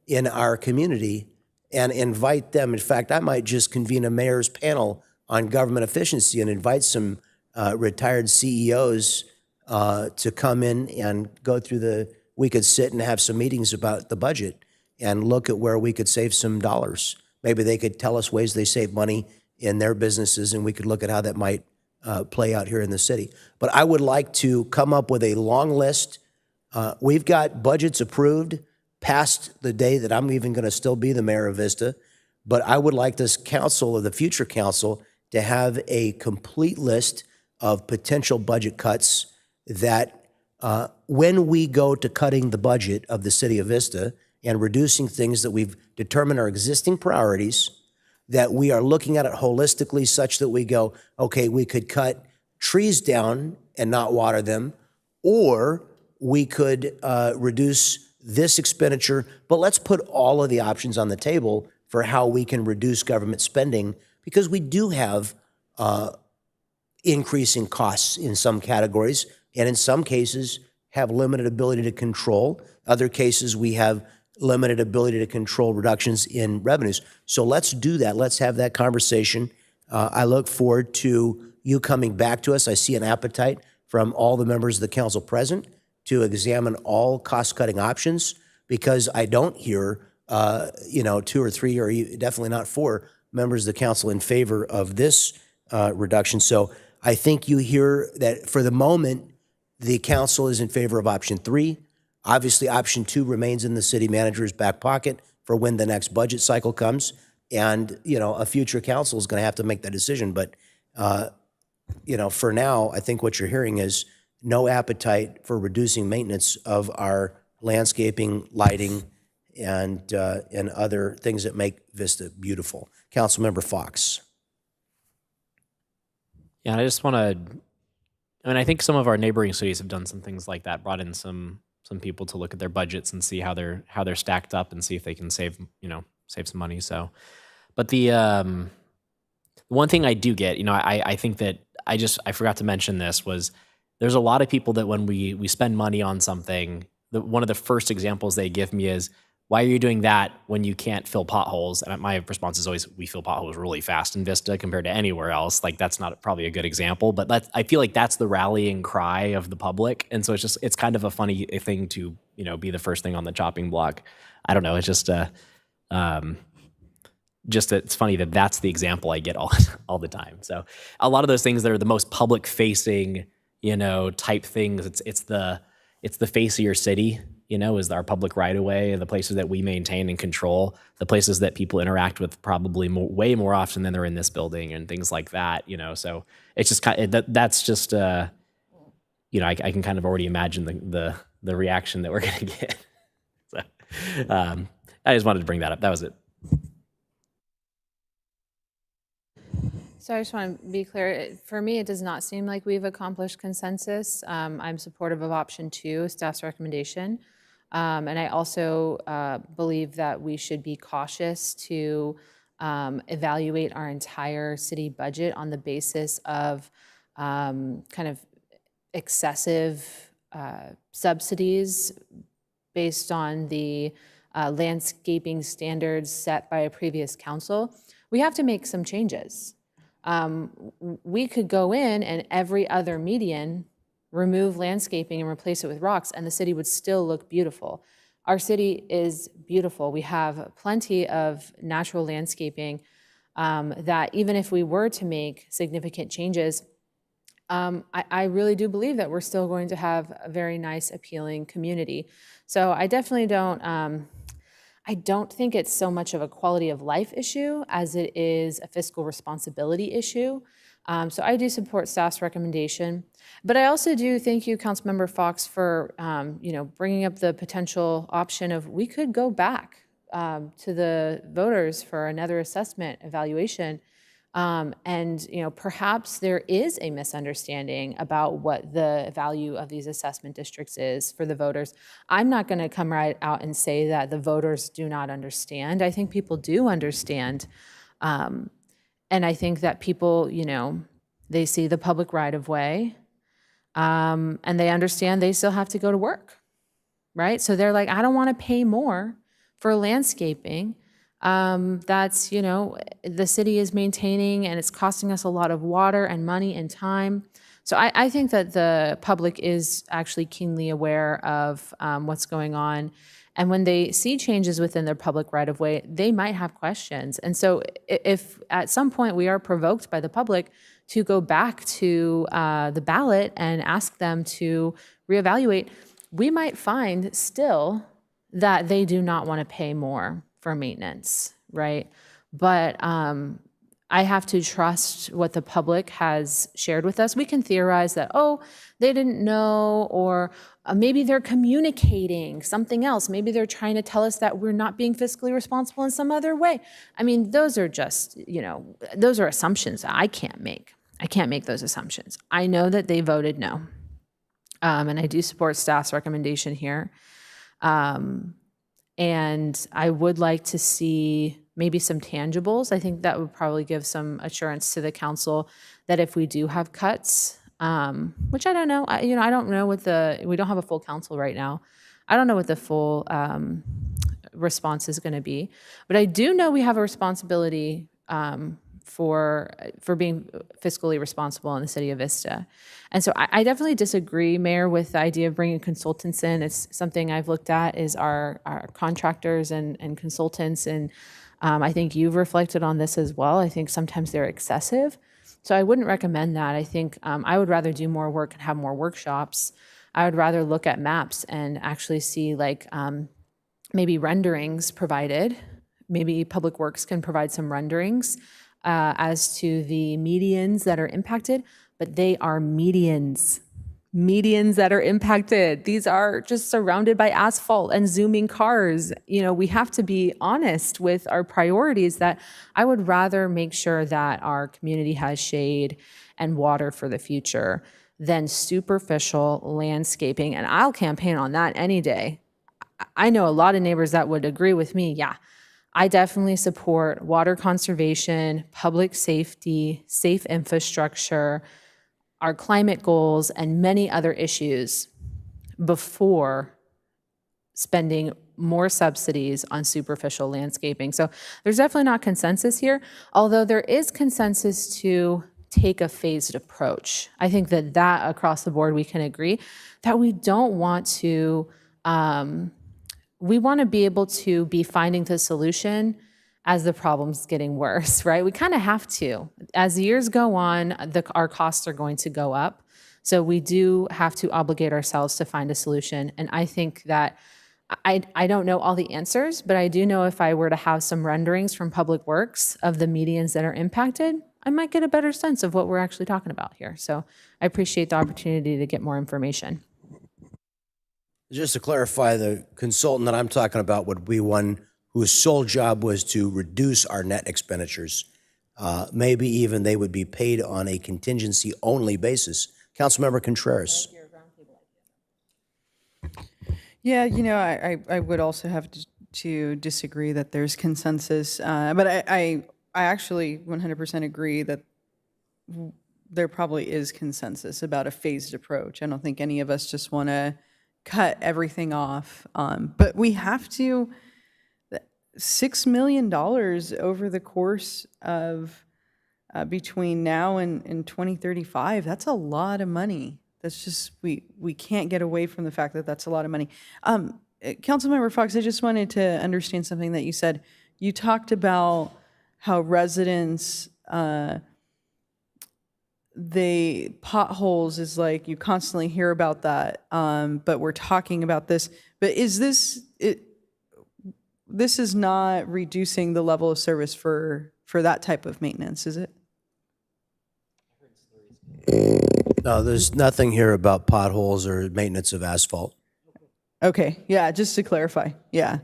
in our community and invite them. In fact, I might just convene a mayor's panel on government efficiency and invite some retired CEOs to come in and go through we could sit and have some meetings about the budget and look at where we could save some dollars. Maybe they could tell us ways they save money in their businesses, and we could look at how that might play out here in the city. But I would like to come up with a long list. We've got budgets approved past the day that I'm even going to still be the mayor of Vista. But I would like this council, or the future council, to have a complete list of potential budget cuts that when we go to cutting the budget of the city of Vista and reducing things that we've determined are existing priorities, that we are looking at it holistically such that we go, okay, we could cut trees down and not water them, or we could reduce this expenditure, but let's put all of the options on the table for how we can reduce government spending, because we do have increasing costs in some categories, and in some cases have limited ability to control. Other cases we have limited ability to control reductions in revenues. So let's do that. Let's have that conversation. I look forward to you coming back to us. I see an appetite from all the members of the council present to examine all cost-cutting options, because I don't hear, 2 or 3, or definitely not 4 members of the council in favor of this reduction. So I think you hear that for the moment, the council is in favor of option 3. Obviously, option 2 remains in the city manager's back pocket for when the next budget cycle comes. And, a future council is going to have to make that decision. But, for now, I think what you're hearing is no appetite for reducing maintenance of our landscaping, lighting, and other things that make Vista beautiful. Councilmember Fox. Yeah, I just want to, I think some of our neighboring cities have done some things like that, brought in some people to look at their budgets and see how they're stacked up and see if they can save some money. So, but the one thing I do get, I think that I forgot to mention this, was there's a lot of people that when we spend money on something, one of the first examples they give me is, why are you doing that when you can't fill potholes? And my response is always, we fill potholes really fast in Vista compared to anywhere else. Like, that's not probably a good example, but I feel like that's the rallying cry of the public. And so it's kind of a funny thing to, be the first thing on the chopping block. I don't know. It's just it's funny that that's the example I get all the time. So a lot of those things that are the most public facing, type things, it's the face of your city, is our public right of way, the places that we maintain and control, the places that people interact with probably way more often than they're in this building and things like that, so it's just that's just, I can kind of already imagine the reaction that we're going to get. So I just wanted to bring that up. That was it. So I just want to be clear, for me, it does not seem like we've accomplished consensus. I'm supportive of option 2, staff's recommendation. And I also believe that we should be cautious to evaluate our entire city budget on the basis of kind of excessive subsidies based on the landscaping standards set by a previous council. We have to make some changes. We could go in and every other median remove landscaping and replace it with rocks, and the city would still look beautiful. Our city is beautiful. We have plenty of natural landscaping that even if we were to make significant changes, I really do believe that we're still going to have a very nice, appealing community. So I definitely I don't think it's so much of a quality of life issue as it is a fiscal responsibility issue. So I do support staff's recommendation, but I also do thank you, Councilmember Fox, for bringing up the potential option of we could go back to the voters for another assessment evaluation. And perhaps there is a misunderstanding about what the value of these assessment districts is for the voters. I'm not going to come right out and say that the voters do not understand. I think people do understand. And I think that people, they see the public right of way, and they understand they still have to go to work, right? So they're like, I don't want to pay more for landscaping. That's, the city is maintaining and it's costing us a lot of water and money and time. So I think that the public is actually keenly aware of what's going on. And when they see changes within their public right-of-way, they might have questions. And so if at some point we are provoked by the public to go back to the ballot and ask them to reevaluate, we might find still that they do not want to pay more for maintenance, right? But I have to trust what the public has shared with us. We can theorize that, they didn't know, or maybe they're communicating something else. Maybe they're trying to tell us that we're not being fiscally responsible in some other way. I mean, those are just, those are assumptions that I can't make. I can't make those assumptions. I know that they voted no. And I do support staff's recommendation here. And I would like to see maybe some tangibles. I think that would probably give some assurance to the council that if we do have cuts, which I don't know, I don't know what we don't have a full council right now. I don't know what the full response is going to be, but I do know we have a responsibility for being fiscally responsible in the city of Vista. And so I definitely disagree, Mayor, with the idea of bringing consultants in. It's something I've looked at is our contractors and consultants. And I think you've reflected on this as well. I think sometimes they're excessive. So I wouldn't recommend that. I think I would rather do more work and have more workshops. I would rather look at maps and actually see maybe renderings provided. Maybe Public Works can provide some renderings as to the medians that are impacted, but they are medians that are impacted. These are just surrounded by asphalt and zooming cars. We have to be honest with our priorities that I would rather make sure that our community has shade and water for the future than superficial landscaping. And I'll campaign on that any day. I know a lot of neighbors that would agree with me. Yeah, I definitely support water conservation, public safety, safe infrastructure, our climate goals, and many other issues before spending more subsidies on superficial landscaping. So there's definitely not consensus here, although there is consensus to take a phased approach. I think that across the board we can agree that we don't want to, we want to be able to be finding the solution as the problem's getting worse, right? We kind of have to. As years go on, our costs are going to go up. So we do have to obligate ourselves to find a solution. And I think that I don't know all the answers, but I do know if I were to have some renderings from Public Works of the medians that are impacted, I might get a better sense of what we're actually talking about here. So I appreciate the opportunity to get more information. Just to clarify, the consultant that I'm talking about would be one whose sole job was to reduce our net expenditures. Maybe even they would be paid on a contingency-only basis. Councilmember Contreras. Yeah, I would also have to disagree that there's consensus, but I actually 100% agree that there probably is consensus about a phased approach. I don't think any of us just want to cut everything off, but we have to. $6 million over the course of between now and 2035, that's a lot of money. That's just, we can't get away from the fact that that's a lot of money. Councilmember Fox, I just wanted to understand something that you said. You talked about how residents, potholes is like, you constantly hear about that, but we're talking about this. But is this is not reducing the level of service for that type of maintenance, is it? No, there's nothing here about potholes or maintenance of asphalt. Okay, yeah, just to clarify, yeah.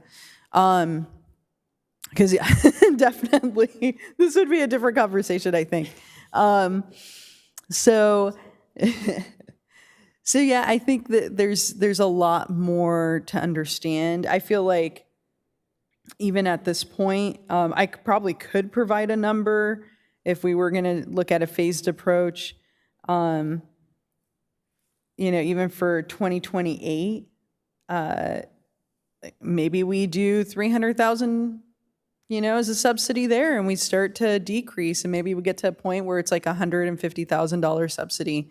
Because yeah, definitely, this would be a different conversation, I think. So yeah, I think that there's a lot more to understand. I feel like even at this point, I probably could provide a number if we were going to look at a phased approach. Even for 2028, maybe we do 300,000, as a subsidy there, and we start to decrease, and maybe we get to a point where it's like $150,000 subsidy.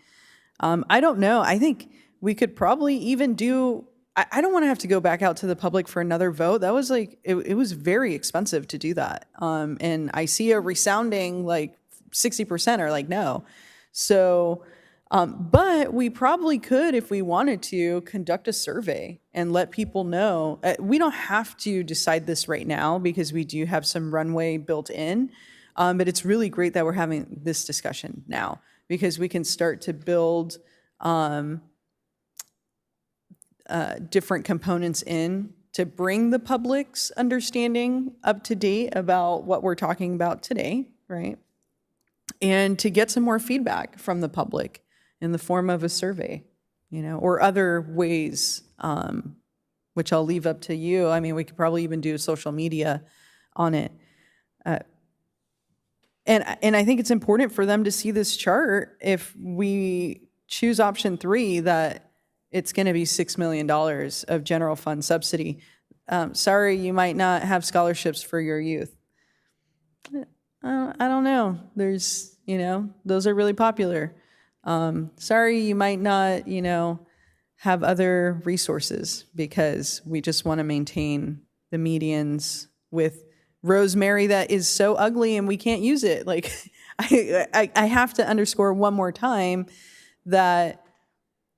I don't know. I think we could probably even do. I don't want to have to go back out to the public for another vote. That was like, it was very expensive to do that. And I see a resounding like 60% are like, no. So, but we probably could, if we wanted to, conduct a survey and let people know. We don't have to decide this right now because we do have some runway built in. But it's really great that we're having this discussion now because we can start to build different components in to bring the public's understanding up to date about what we're talking about today, right? And to get some more feedback from the public in the form of a survey, or other ways, which I'll leave up to you. I mean, we could probably even do social media on it. And I think it's important for them to see this chart if we choose option 3, that it's going to be $6 million of general fund subsidy. Sorry, you might not have scholarships for your youth. I don't know. There's, those are really popular. Sorry, you might not, have other resources because we just want to maintain the medians with rosemary that is so ugly and we can't use it. Like, I have to underscore one more time that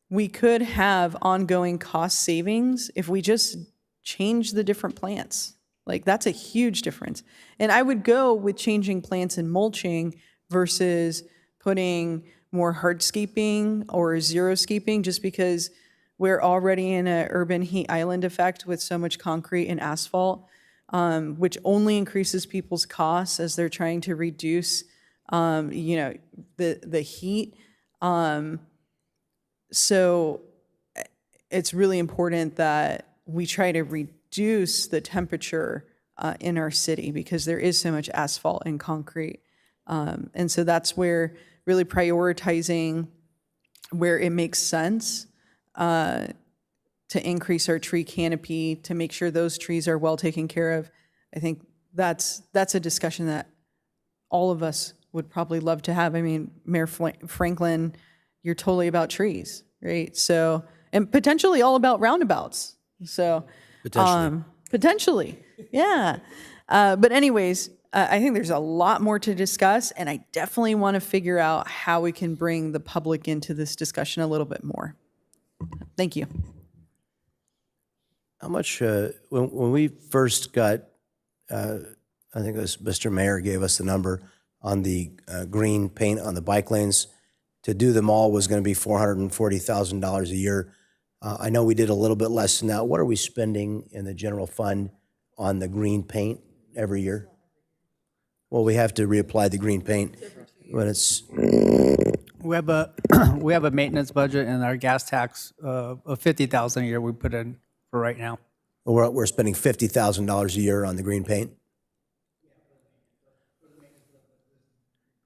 we could have ongoing cost savings if we just change the different plants. Like, that's a huge difference. And I would go with changing plants and mulching versus putting more hardscaping or xeriscaping, just because we're already in an urban heat island effect with so much concrete and asphalt, which only increases people's costs as they're trying to reduce, the heat. So it's really important that we try to reduce the temperature in our city because there is so much asphalt and concrete. And so that's where really prioritizing where it makes sense to to increase our tree canopy, to make sure those trees are well taken care of. I think that's a discussion that all of us would probably love to have. I mean, Mayor Franklin, you're totally about trees, right? So, and potentially all about roundabouts. So, potentially, yeah. But anyways, I think there's a lot more to discuss, and I definitely want to figure out how we can bring the public into this discussion a little bit more. Thank you. How much, when we first got, I think it was Mr. Mayor gave us the number on the green paint on the bike lanes, to do them all was going to be $440,000 a year. I know we did a little bit less than that. What are we spending in the general fund on the green paint every year? Well, we have to reapply the green paint when it's, We have a, we have a maintenance budget and our gas tax of $50,000 a year we put in for right now. we're spending $50,000 a year on the green paint?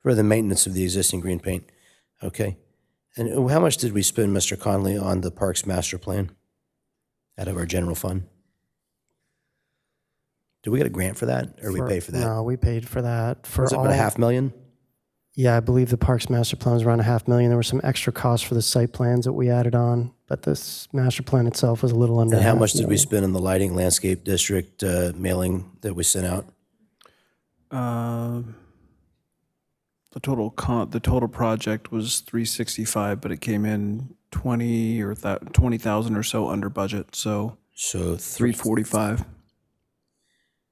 For the maintenance of the existing green paint. Okay. And how much did we spend, Mr. Conley, on the Parks Master Plan out of our general fund? Did we get a grant for that, or we pay for that? No, we paid for that. For Was it about $500,000? Yeah, I believe the Parks Master Plan was around $500,000. There were some extra costs for the site plans that we added on, but this master plan itself was a little under. And how much did we $500,000. spend in the lighting landscape district mailing that we sent out? The total project was 365, but it came in 20,000 or so under budget, so So 345.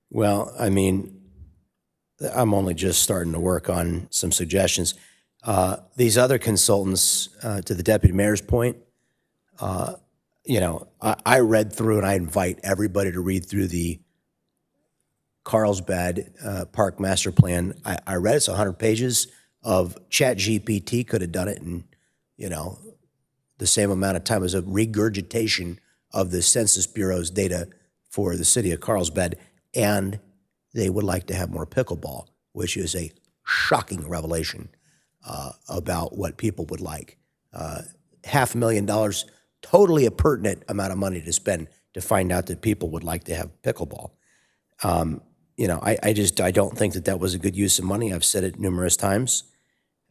Well, I mean, I'm only just starting to work on some suggestions. These other consultants, to the deputy mayor's point, you know, I read through, and I invite everybody to read through the Carlsbad Park Master Plan. I read it's 100 pages of ChatGPT could have done it in, you know, the same amount of time as a regurgitation of the Census Bureau's data for the city of Carlsbad. And they would like to have more pickleball, which is a shocking revelation about what people would like. $500,000, totally a pertinent amount of money to spend to find out that people would like to have pickleball. You know, I don't think that was a good use of money. I've said it numerous times.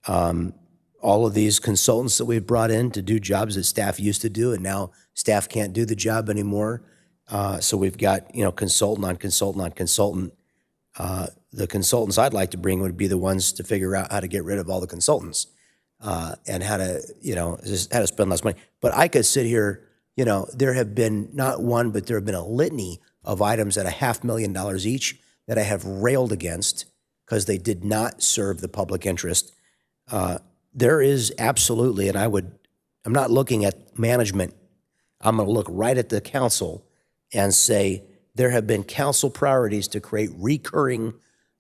All of these consultants that we've brought in to do jobs that staff used to do, and now staff can't do the job anymore. So we've got, you know, consultant on consultant on consultant. The consultants I'd like to bring would be the ones to figure out how to get rid of all the consultants and how to, you know, just how to spend less money. But I could sit here, you know, there have been not one, but there have been a litany of items at $500,000 each that I have railed against because they did not serve the public interest. There is absolutely, and I'm not looking at management. I'm going to look right at the council and say there have been council priorities to create recurring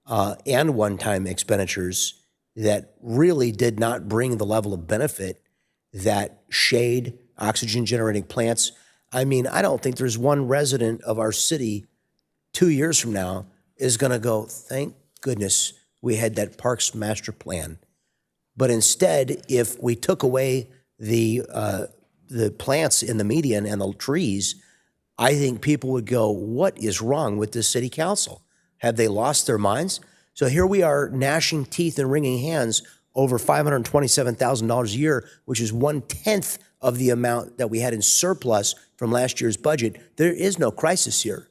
and one-time expenditures that really did not bring the level of benefit that shade, oxygen-generating plants. I mean, I don't think there's one resident of our city 2 years from now is going to go, thank goodness we had that Parks Master Plan. But instead, if we took away the plants in the median and the trees, I think people would go, what is wrong with this city council? Have they lost their minds? So here we are gnashing teeth and wringing hands over $527,000 a year, which is 1/10 of the amount that we had in surplus from last year's budget. There is no crisis here.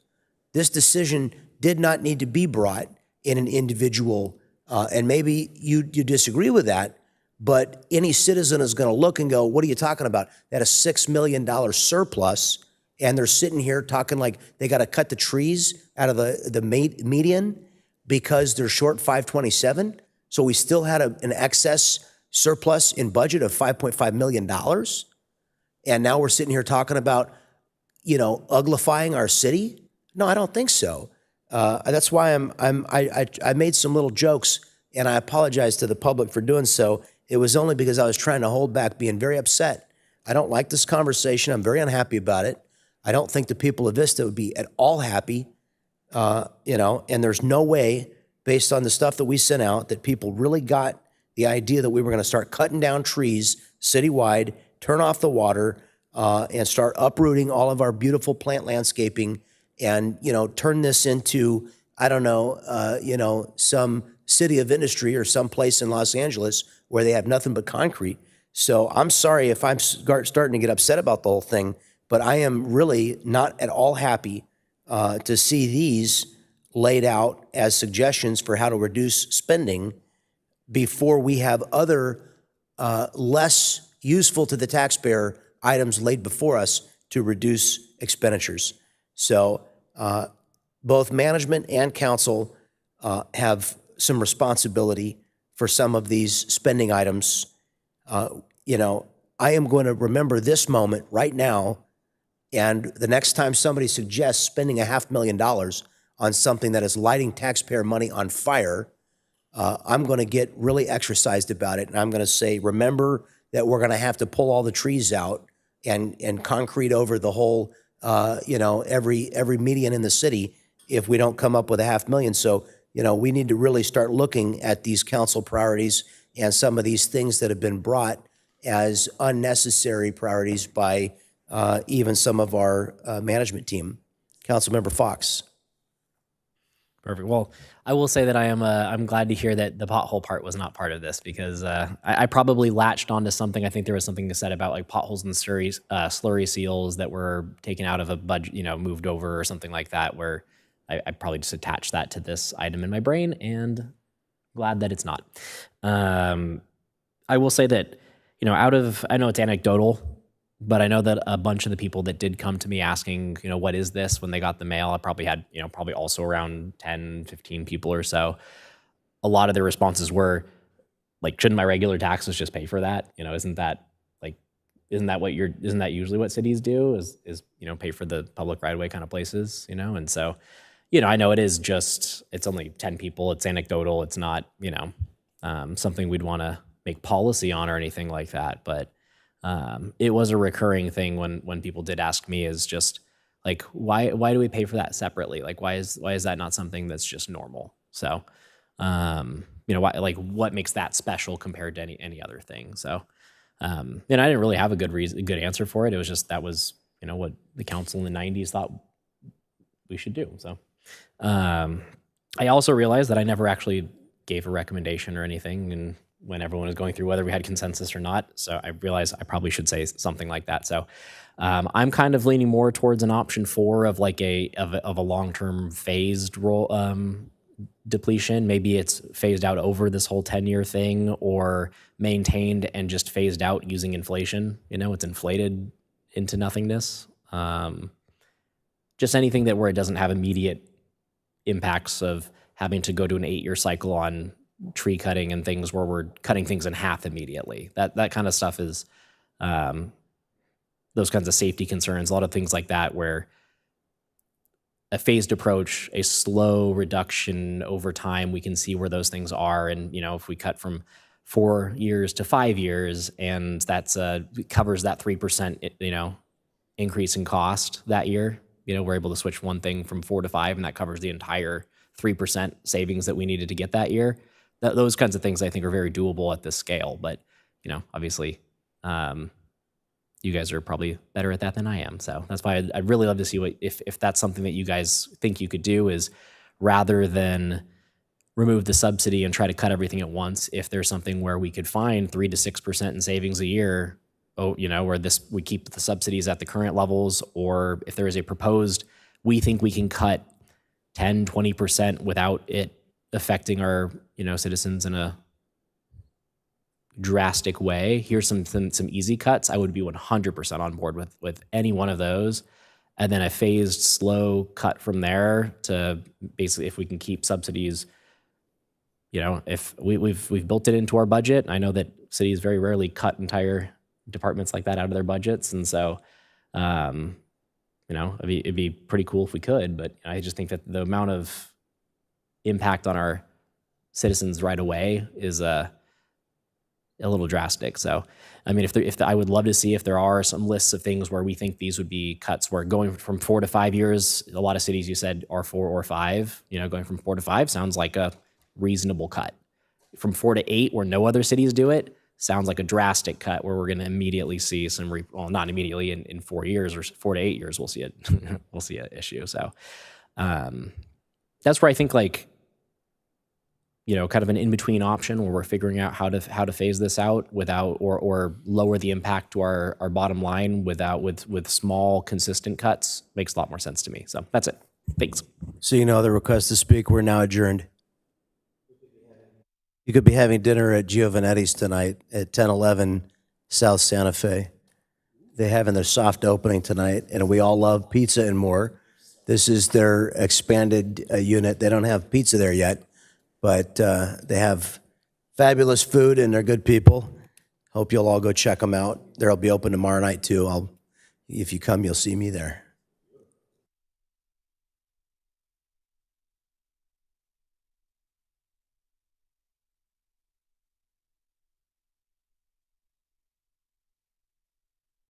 This decision did not need to be brought in an individual, and maybe you disagree with that, but any citizen is going to look and go, what are you talking about? That a $6 million surplus, and they're sitting here talking like they got to cut the trees out of the median because they're short 527. So we still had an excess surplus in budget of $5.5 million. And now we're sitting here talking about, you know, uglifying our city. No, I don't think so. That's why I made some little jokes, and I apologize to the public for doing so. It was only because I was trying to hold back being very upset. I don't like this conversation. I'm very unhappy about it. I don't think the people of Vista would be at all happy, you know, and there's no way, based on the stuff that we sent out, that people really got the idea that we were going to start cutting down trees citywide, turn off the water, and start uprooting all of our beautiful plant landscaping and, turn this into, I don't know, some city of industry or some place in Los Angeles where they have nothing but concrete. So I'm sorry if I'm starting to get upset about the whole thing, but I am really not at all happy to see these laid out as suggestions for how to reduce spending before we have other less useful to the taxpayer items laid before us to reduce expenditures. So both management and council have some responsibility for some of these spending items. I am going to remember this moment right now, and the next time somebody suggests spending $500,000 on something that is lighting taxpayer money on fire, I'm going to get really exercised about it, and I'm going to say, remember that we're going to have to pull all the trees out and concrete over the whole, every median in the city if we don't come up with $500,000. So, we need to really start looking at these council priorities and some of these things that have been brought as unnecessary priorities by even some of our management team. Councilmember Fox. Perfect. Well, I will say that I'm glad to hear that the pothole part was not part of this, because I probably latched onto something. I think there was something said about like potholes and slurry seals that were taken out of a budget, moved over or something like that, where I probably just attached that to this item in my brain, and glad that it's not. I will say that, I know it's anecdotal, but I know that a bunch of the people that did come to me asking, what is this, when they got the mail, I probably had, probably also around 10, 15 people or so. A lot of their responses were like, shouldn't my regular taxes just pay for that? Isn't that usually what cities do is pay for the public right of way kind of places, and so, I know it's only 10 people, it's anecdotal, it's not, something we'd want to make policy on or anything like that, but it was a recurring thing when people did ask me, is just like, why do we pay for that separately? Like, why is that not something that's just normal? So, what makes that special compared to any other thing? So, I didn't really have a good answer for it. It was just, that was, what the council in the 90s thought we should do. So, I also realized that I never actually gave a recommendation or anything, and when everyone was going through whether we had consensus or not. So I realized I probably should say something like that. So I'm kind of leaning more towards an option 4 of like a long-term phased depletion. Maybe it's phased out over this whole 10-year thing, or maintained and just phased out using inflation. It's inflated into nothingness. Just anything where it doesn't have immediate impacts of having to go to an 8-year cycle on tree cutting and things where we're cutting things in half immediately. That kind of stuff is those kinds of safety concerns, a lot of things like that, where a phased approach, a slow reduction over time, we can see where those things are. And, if we cut from 4 years to 5 years, and that's covers that 3%, increase in cost that year, we're able to switch one thing from 4 to 5, and that covers the entire 3% savings that we needed to get that year. Those kinds of things I think are very doable at this scale, but obviously, you guys are probably better at that than I am. So that's why I'd really love to see if that's something that you guys think you could do, is rather than remove the subsidy and try to cut everything at once, if there's something where we could find 3 to 6% in savings a year, where we keep the subsidies at the current levels, or if there is a proposed, we think we can cut 10, 20% without it affecting our, citizens in a drastic way. Here's some easy cuts. I would be 100% on board with any one of those. And then a phased, slow cut from there to basically, if we can keep subsidies, if we've built it into our budget. I know that cities very rarely cut entire departments like that out of their budgets. And so, it'd be pretty cool if we could, but I just think that the amount of impact on our citizens right away is a little drastic. So, I would love to see if there are some lists of things where we think these would be cuts, where going from 4 to 5 years, a lot of cities you said are 4 or 5, going from 4 to 5 sounds like a reasonable cut. From 4 to 8, where no other cities do it, sounds like a drastic cut where we're going to immediately see some, well, not immediately, in 4 years or 4 to 8 years, we'll see it. We'll see an issue. So that's where I think, like, you know, kind of an in-between option where we're figuring out how to phase this out without, or lower the impact to our bottom line with small, consistent cuts makes a lot more sense to me. So that's it. Thanks. So you know the request to speak, we're now adjourned. You could be having dinner at Giovanetti's tonight at 1011 South Santa Fe. They're having their soft opening tonight, and we all love pizza and more. This is their expanded unit. They don't have pizza there yet, but they have fabulous food and they're good people. Hope you'll all go check them out. They'll be open tomorrow night too. If you come, you'll see me there.